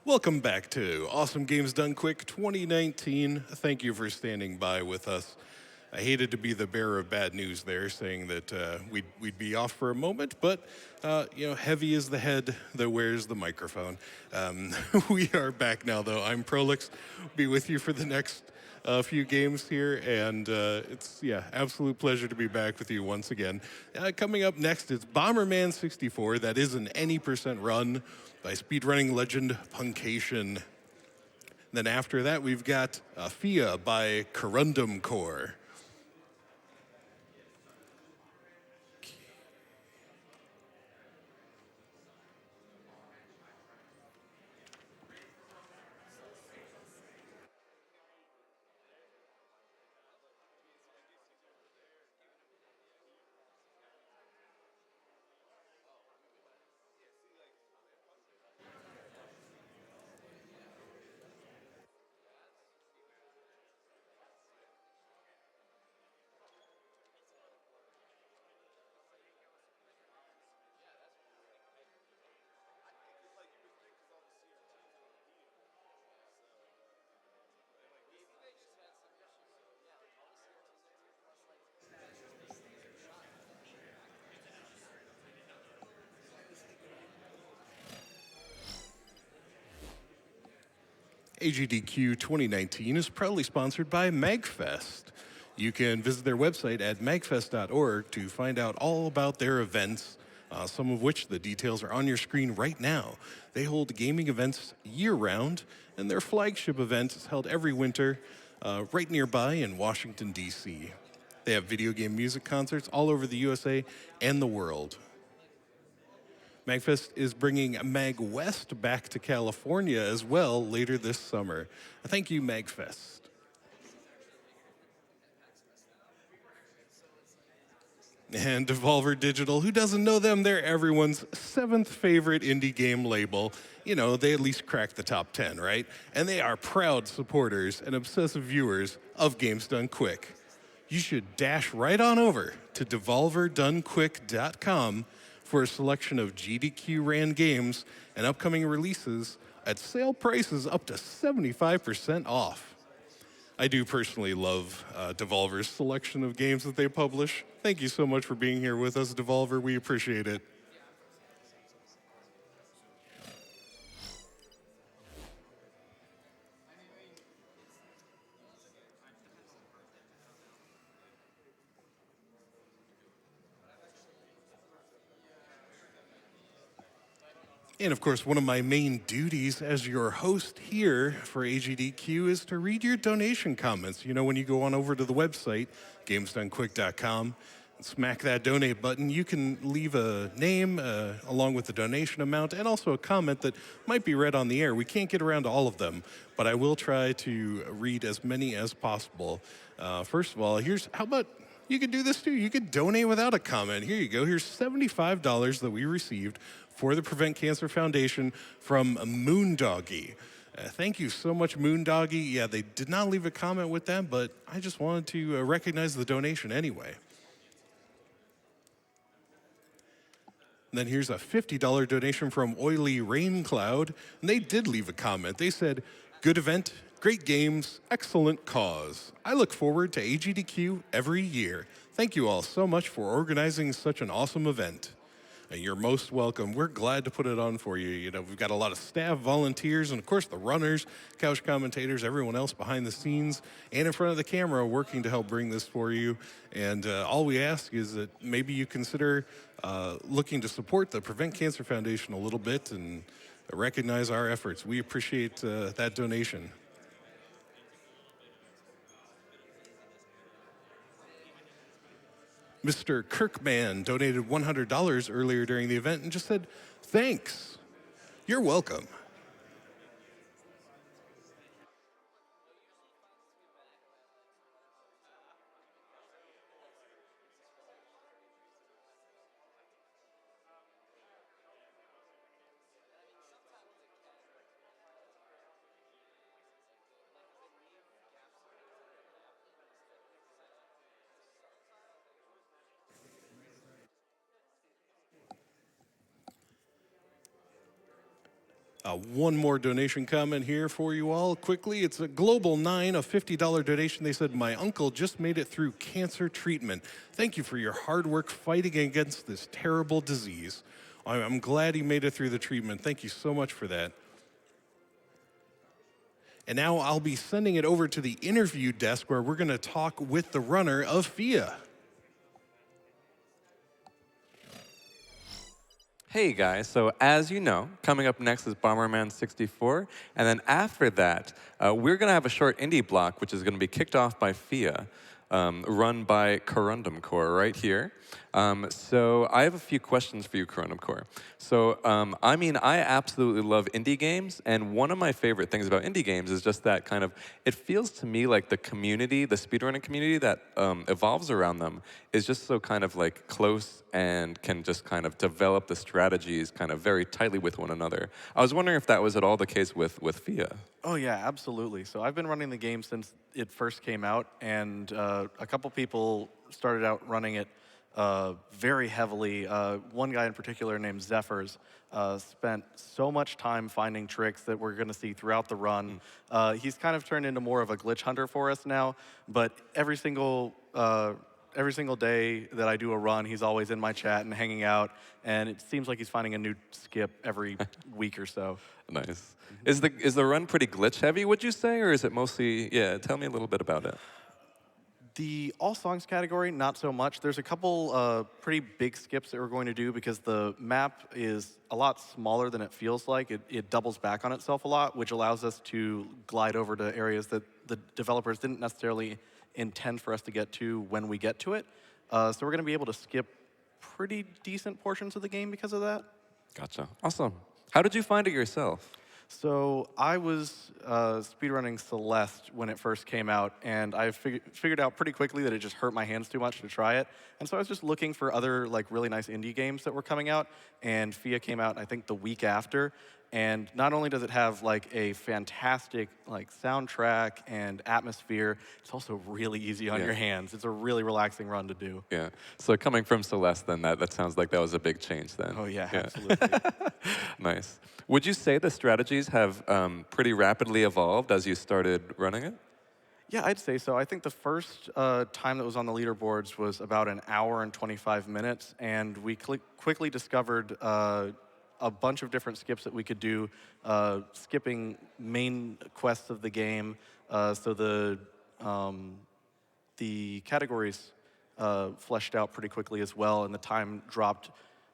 Welcome back to Awesome Games Done Quick 2019. Thank you for standing by with us. I hated to be the bearer of bad news there, saying that we'd be off for a moment, but heavy is the head that wears the microphone. We are back now, though. I'm Prolix. Be with you for the next few games here, and it's absolute pleasure to be back with you once again. Coming up next is Bomberman 64. That is an any percent run by speedrunning legend Puncation. Then after that, we've got FIA by CorundumCore. AGDQ 2019 is proudly sponsored by MagFest. You can visit their website at magfest.org to find out all about their events, some of which the details are on your screen right now. They hold gaming events year-round, and their flagship event is held every winter right nearby in Washington, D.C. They have video game music concerts all over the USA and the world. MagFest is bringing MagWest back to California as well later this summer. Thank you, MagFest. And Devolver Digital, who doesn't know them? They're everyone's 7th favorite indie game label. You know, they at least crack the top 10, right? And they are proud supporters and obsessive viewers of Games Done Quick. You should dash right on over to devolverdonequick.com for a selection of GDQ ran games and upcoming releases at sale prices up to 75% off. I do personally love Devolver's selection of games that they publish. Thank you so much for being here with us, Devolver. We appreciate it. And of course, one of my main duties as your host here for AGDQ is to read your donation comments. You know, when you go on over to the website, gamesdonequick.com, and smack that donate button, you can leave a name along with the donation amount and also a comment that might be read on the air. We can't get around to all of them, but I will try to read as many as possible. First of all, how about you could do this too. You could donate without a comment. Here you go. Here's $75 that we received for the Prevent Cancer Foundation from Moondoggy. Thank you so much, Moondoggy. Yeah, they did not leave a comment with that, but I just wanted to recognize the donation anyway. And then here's a $50 donation from Oily Rain Cloud, and they did leave a comment. They said, "Good event, great games, excellent cause. I look forward to AGDQ every year. Thank you all so much for organizing such an awesome event." And you're most welcome. We're glad to put it on for you. You know, we've got a lot of staff, volunteers, and of course the runners, couch commentators, everyone else behind the scenes and in front of the camera working to help bring this for you. And all we ask is that maybe you consider looking to support the Prevent Cancer Foundation a little bit and recognize our efforts. We appreciate that donation. Mr. Kirkman donated $100 earlier during the event and just said, "Thanks. You're welcome." One more donation comment here for you all quickly. It's a Global 9, a $50 donation. They said, "My uncle just made it through cancer treatment. Thank you for your hard work fighting against this terrible disease. I'm glad he made it through the treatment. Thank you so much for that." And now I'll be sending it over to the interview desk where we're going to talk with the runner of FIA. Hey guys, so as you know, coming up next is Bomberman 64, and then after that, we're gonna have a short indie block, which is gonna be kicked off by FIA, run by CorundumCore right here. So I have a few questions for you, CorundumCore. So, I mean, I absolutely love indie games, and one of my favorite things about indie games is just that kind of, it feels to me like the community, the speedrunning community that evolves around them is just so kind of like close and can just kind of develop the strategies kind of very tightly with one another. I was wondering if that was at all the case with FIA. Oh yeah, absolutely. So I've been running the game since it first came out, and a couple people started out running it very heavily. One guy in particular named Zephyrs spent so much time finding tricks that we're going to see throughout the run. He's kind of turned into more of a glitch hunter for us now, but every single every single day that I do a run, he's always in my chat and hanging out, and it seems like he's finding a new skip every week or so. Nice. Is the run pretty glitch heavy, would you say, or is it mostly? Yeah, tell me a little bit about it. The all songs category, not so much. There's a couple pretty big skips that we're going to do because the map is a lot smaller than it feels like. It doubles back on itself a lot, which allows us to glide over to areas that the developers didn't necessarily intend for us to get to when we get to it. So we're going to be able to skip pretty decent portions of the game because of that. Gotcha. Awesome. How did you find it yourself? So I was speedrunning Celeste when it first came out, and I figured out pretty quickly that it just hurt my hands too much to try it. And so I was just looking for other like really nice indie games that were coming out, and FIA came out I think the week after. And not only does it have like a fantastic like soundtrack and atmosphere, it's also really easy on your hands. It's a really relaxing run to do. Yeah. So coming from Celeste, then that sounds like that was a big change then. Oh yeah. Absolutely. Nice. Would you say the strategies have pretty rapidly evolved as you started running it? Yeah, I'd say so. I think the first time that was on the leaderboards was about an hour and 25 minutes, and we quickly discovered a bunch of different skips that we could do, skipping main quests of the game. So the categories fleshed out pretty quickly as well, and the time dropped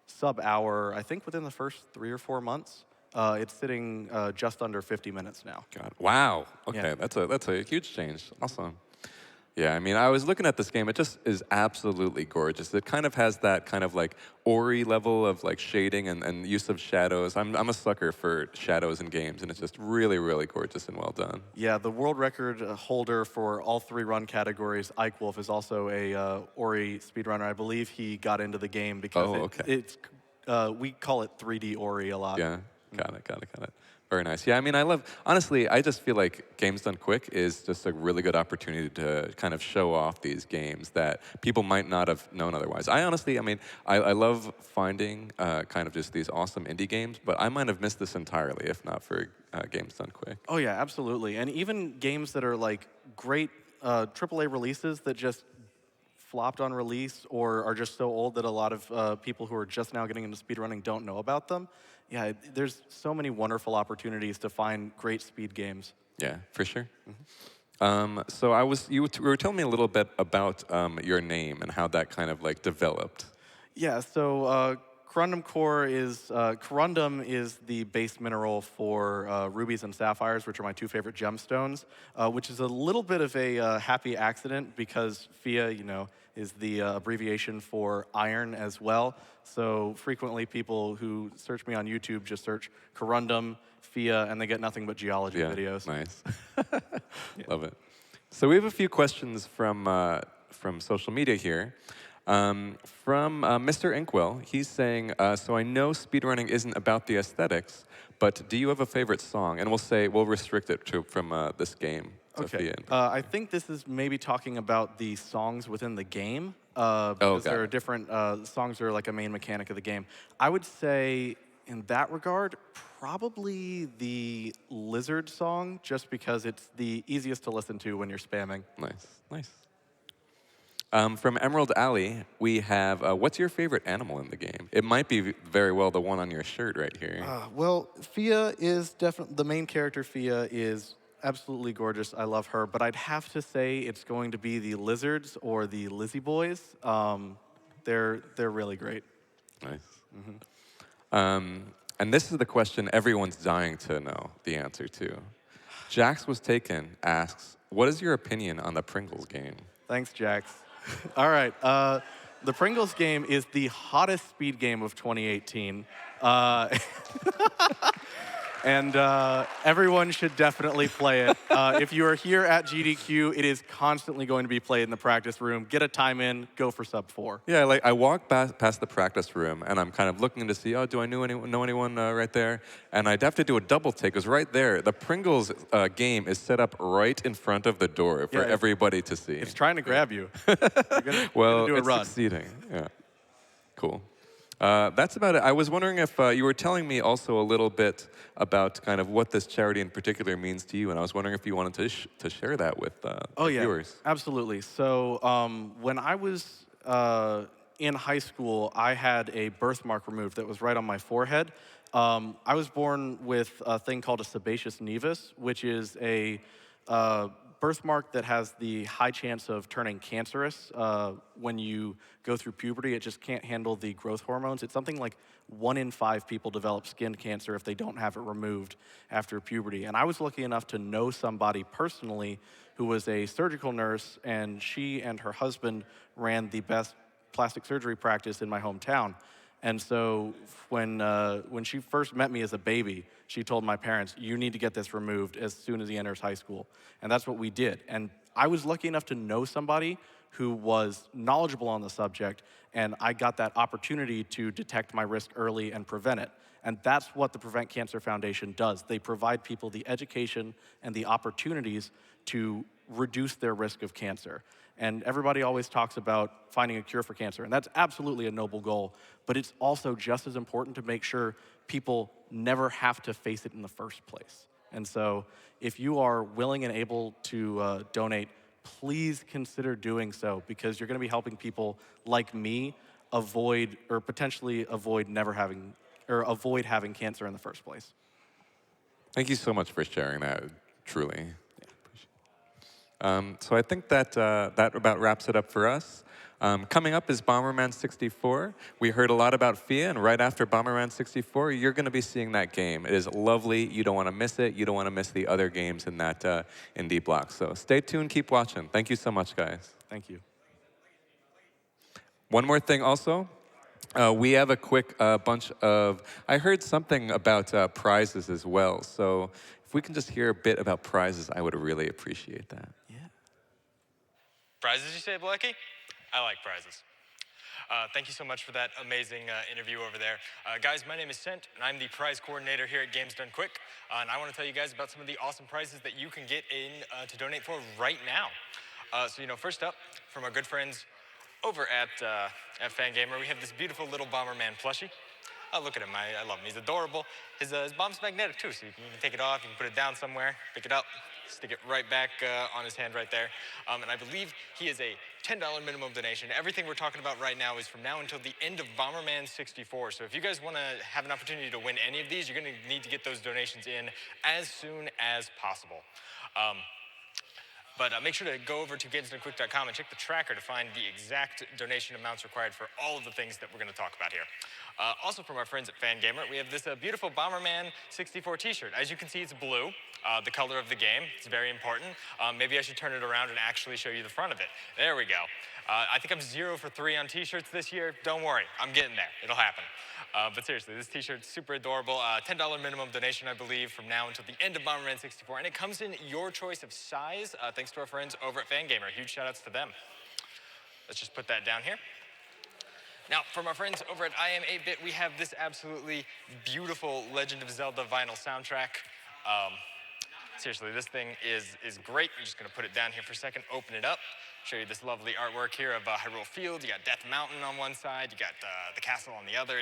sub-hour, I think within the first 3 or 4 months. It's sitting just under 50 minutes now. God. Wow. Okay, Yeah. that's a huge change. Awesome. Yeah, I mean, I was looking at this game. It just is absolutely gorgeous. It kind of has that kind of like Ori level of like shading and use of shadows. I'm a sucker for shadows in games, and it's just really, really gorgeous and well done. Yeah, the world record holder for all 3 run categories, Ike Wolf, is also a Ori speedrunner. I believe he got into the game because it's we call it 3D Ori a lot. Yeah, got it. Very nice. Yeah, I mean, honestly, I just feel like Games Done Quick is just a really good opportunity to kind of show off these games that people might not have known otherwise. I love finding kind of just these awesome indie games, but I might have missed this entirely if not for Games Done Quick. Oh yeah, absolutely. And even games that are like great AAA releases that just flopped on release or are just so old that a lot of people who are just now getting into speedrunning don't know about them. Yeah, there's so many wonderful opportunities to find great speed games. Yeah, for sure. So you were telling me a little bit about your name and how that kind of like developed. Yeah, so CorundumCore is, corundum is the base mineral for rubies and sapphires, which are my 2 favorite gemstones, which is a little bit of a happy accident because FIA, is the abbreviation for iron as well. So frequently people who search me on YouTube just search Corundum, FIA, and they get nothing but geology videos. Nice. Love it. So we have a few questions from social media here. From Mr. Inkwell, he's saying, so I know speedrunning isn't about the aesthetics, but do you have a favorite song? And we'll restrict it from this game. Okay. I think this is maybe talking about the songs within the game. Because there are different songs that are like a main mechanic of the game. I would say, in that regard, probably the Lizard song, just because it's the easiest to listen to when you're spamming. Nice. From Emerald Alley, we have, what's your favorite animal in the game? It might be very well the one on your shirt right here. Well, FIA is definitely, the main character, FIA, is absolutely gorgeous. I love her, but I'd have to say it's going to be the lizards or the Lizzie boys. They're really great. Nice. And this is the question everyone's dying to know the answer to. Jax Was Taken asks, what is your opinion on the Pringles game? Thanks, Jax. All right. The Pringles game is the hottest speed game of 2018. And everyone should definitely play it. If you are here at GDQ, it is constantly going to be played in the practice room. Get a time in, go for sub 4. Yeah, like I walk past the practice room, and I'm kind of looking to see, do I know anyone right there? And I'd have to do a double take, because right there, the Pringles game is set up right in front of the door for everybody to see. It's trying to grab you. You're gonna do a run. Succeeding. Yeah, cool. That's about it. I was wondering if you were telling me also a little bit about kind of what this charity in particular means to you, and I was wondering if you wanted to share that with Oh the yeah, viewers. absolutely. So when I was in high school, I had a birthmark removed that was right on my forehead. I was born with a thing called a sebaceous nevus, which is a birthmark that has the high chance of turning cancerous when you go through puberty. It just can't handle the growth hormones. It's something like 1 in 5 people develop skin cancer if they don't have it removed after puberty. And I was lucky enough to know somebody personally who was a surgical nurse, and she and her husband ran the best plastic surgery practice in my hometown. And so when she first met me as a baby, she told my parents, "You need to get this removed as soon as he enters high school." And that's what we did. And I was lucky enough to know somebody who was knowledgeable on the subject, and I got that opportunity to detect my risk early and prevent it. And that's what the Prevent Cancer Foundation does. They provide people the education and the opportunities to reduce their risk of cancer. And everybody always talks about finding a cure for cancer, and that's absolutely a noble goal, but it's also just as important to make sure people never have to face it in the first place. And so if you are willing and able to donate, please consider doing so, because you're gonna be helping people like me avoid, or potentially avoid never having, or avoid having cancer in the first place. Thank you so much for sharing that, truly. So I think that that about wraps it up for us. Coming up is Bomberman 64. We heard a lot about FIA, and right after Bomberman 64, you're going to be seeing that game. It is lovely. You don't want to miss it. You don't want to miss the other games in that indie block. So stay tuned. Keep watching. Thank you so much, guys. Thank you. One more thing also. We have a quick bunch of, I heard something about prizes as well. So if we can just hear a bit about prizes, I would really appreciate that. Prizes, you say, Blechy? I like prizes. Thank you so much for that amazing interview over there. Guys, my name is Sent, and I'm the prize coordinator here at Games Done Quick. And I want to tell you guys about some of the awesome prizes that you can get in to donate for right now. So, first up, from our good friends over at Fangamer, we have this beautiful little Bomberman plushie. Oh, look at him. I love him. He's adorable. His bomb's magnetic, too, so you can take it off, you can put it down somewhere, pick it up, stick it right back on his hand right there. And I believe he is a $10 minimum donation. Everything we're talking about right now is from now until the end of Bomberman 64. So if you guys want to have an opportunity to win any of these, you're going to need to get those donations in as soon as possible. But make sure to go over to GamesDoneQuick.com and check the tracker to find the exact donation amounts required for all of the things that we're going to talk about here. Also from our friends at Fangamer, we have this beautiful Bomberman 64 t-shirt. As you can see, it's blue, the color of the game. It's very important. Maybe I should turn it around and actually show you the front of it. There we go. I think I'm 0 for 3 on t-shirts this year. Don't worry, I'm getting there. It'll happen. But seriously, this t-shirt's super adorable. $10 minimum donation, I believe, from now until the end of Bomberman 64. And it comes in your choice of size, thanks to our friends over at Fangamer. Huge shout outs to them. Let's just put that down here. Now, from our friends over at I Am 8-Bit, we have this absolutely beautiful Legend of Zelda vinyl soundtrack. Seriously, this thing is great. I'm just going to put it down here for a second, open it up, show you this lovely artwork here of Hyrule Field. You got Death Mountain on one side, you got the castle on the other.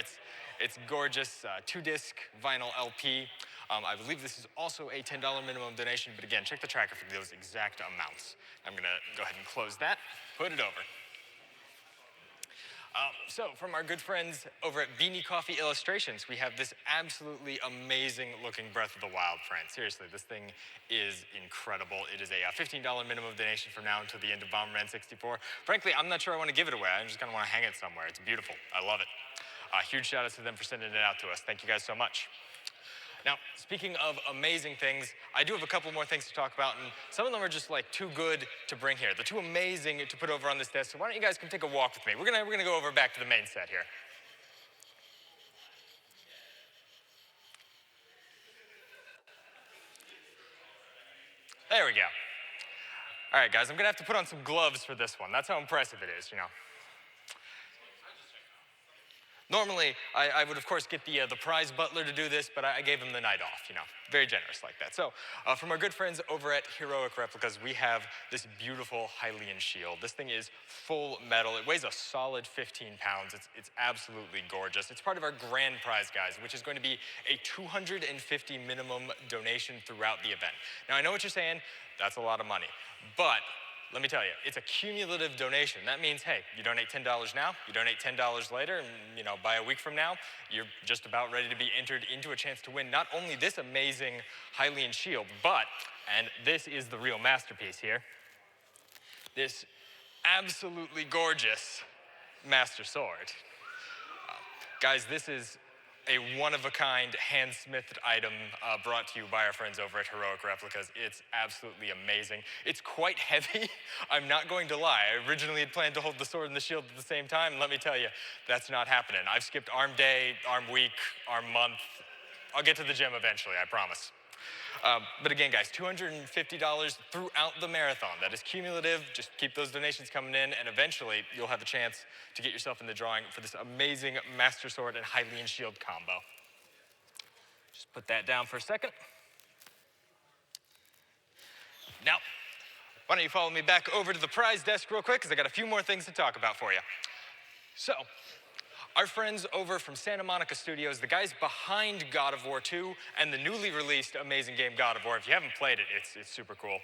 It's gorgeous, 2-disc vinyl LP. I believe this is also a $10 minimum donation, but again, check the tracker for those exact amounts. I'm going to go ahead and close that, put it over. So from our good friends over at Beanie Coffee Illustrations, we have this absolutely amazing looking Breath of the Wild print. Seriously, this thing is incredible. It is a $15 minimum donation from now until the end of Bomberman 64. Frankly, I'm not sure I want to give it away. I just kind of want to hang it somewhere. It's beautiful. I love it. Huge shout out to them for sending it out to us. Thank you guys so much. Now, speaking of amazing things, I do have a couple more things to talk about, and some of them are just like too good to bring here. They're too amazing to put over on this desk, so why don't you guys come take a walk with me? We're gonna go over back to the main set here. There we go. All right, guys, I'm gonna have to put on some gloves for this one. That's how impressive it is, Normally, I would, of course, get the prize butler to do this, but I gave him the night off, you know. Very generous like that. So, from our good friends over at Heroic Replicas, we have this beautiful Hylian shield. This thing is full metal. It weighs a solid 15 pounds. It's absolutely gorgeous. It's part of our grand prize, guys, which is going to be a 250 minimum donation throughout the event. Now, I know what you're saying. That's a lot of money. But let me tell you, it's a cumulative donation. That means, hey, you donate $10 now, you donate $10 later, and by a week from now, you're just about ready to be entered into a chance to win not only this amazing Hylian shield, but, and this is the real masterpiece here, this absolutely gorgeous Master Sword. Guys, this is a one-of-a-kind, hand-smithed item brought to you by our friends over at Heroic Replicas. It's absolutely amazing. It's quite heavy, I'm not going to lie. I originally had planned to hold the sword and the shield at the same time, and let me tell you, that's not happening. I've skipped arm day, arm week, arm month. I'll get to the gym eventually, I promise. But again, guys, $250 throughout the marathon. That is cumulative. Just keep those donations coming in, and eventually you'll have a chance to get yourself in the drawing for this amazing Master Sword and Hylian Shield combo. Just put that down for a second. Now, why don't you follow me back over to the prize desk real quick, because I got a few more things to talk about for you. So, our friends over from Santa Monica Studios, the guys behind God of War 2 and the newly released amazing game God of War, if you haven't played it, it's super cool,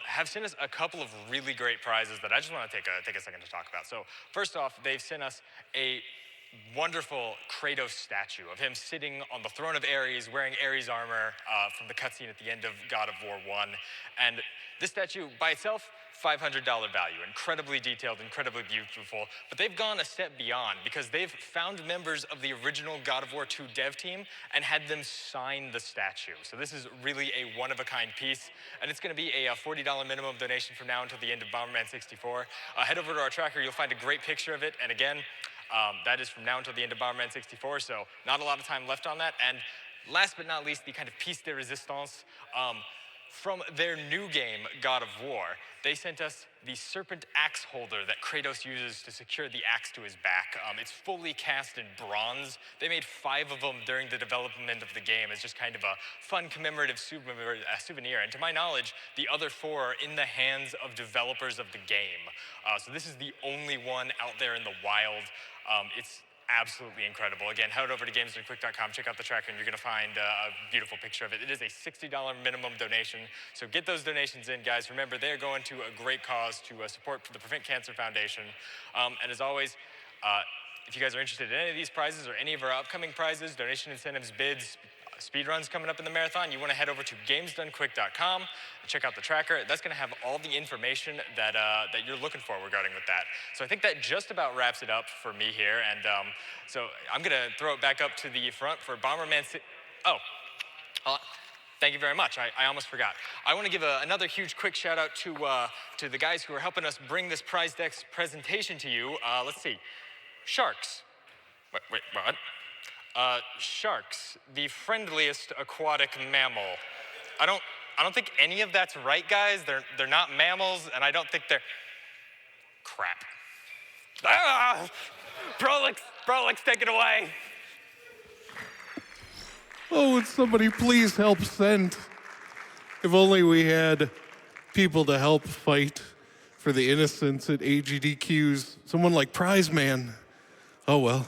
have sent us a couple of really great prizes that I just want to take a second to talk about. So first off, they've sent us a wonderful Kratos statue of him sitting on the throne of Ares, wearing Ares armor from the cutscene at the end of God of War 1. And this statue by itself, $500 value, incredibly detailed, incredibly beautiful, but they've gone a step beyond because they've found members of the original God of War 2 dev team and had them sign the statue. So this is really a one-of-a-kind piece, and it's gonna be a $40 minimum donation from now until the end of Bomberman 64. Head over to our tracker, you'll find a great picture of it, and again, that is from now until the end of Bomberman 64, so not a lot of time left on that. And last but not least, the kind of piece de resistance, from their new game, God of War, they sent us the serpent axe holder that Kratos uses to secure the axe to his back. It's fully cast in bronze. They made 5 of them during the development of the game as just kind of a fun commemorative souvenir. And to my knowledge, the other 4 are in the hands of developers of the game. So this is the only one out there in the wild. It's absolutely incredible. Again, head over to gamesdonequick.com, check out the tracker, and you're going to find a beautiful picture of it. It is a $60 minimum donation, so get those donations in, guys. Remember, they're going to a great cause to support the Prevent Cancer Foundation. And as always, if you guys are interested in any of these prizes or any of our upcoming prizes, donation incentives, bids, speedruns coming up in the marathon, you want to head over to gamesdonequick.com and check out the tracker. That's going to have all the information that you're looking for regarding with that. So I think that just about wraps it up for me here. And so I'm going to throw it back up to the front for Bomberman. Thank you very much. I almost forgot. I want to give another huge quick shout out to the guys who are helping us bring this prize deck's presentation to you. Let's see. Sharks. Wait, what? Sharks, the friendliest aquatic mammal. I don't think any of that's right, guys. They're not mammals, and I don't think they're... Crap. Ah! Prolix, take it away. Oh, would somebody please help send? If only we had people to help fight for the innocents at AGDQs. Someone like Prize Man. Oh, well.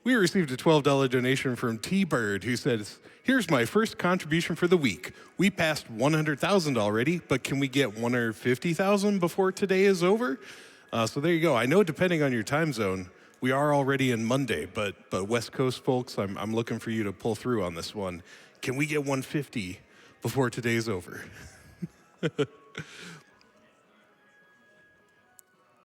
We received a $12 donation from T-Bird, who says, here's my first contribution for the week. We passed 100,000 already, but can we get 150,000 before today is over? So there you go. I know depending on your time zone, we are already in Monday, but West Coast folks, I'm looking for you to pull through on this one. Can we get 150 before today's over?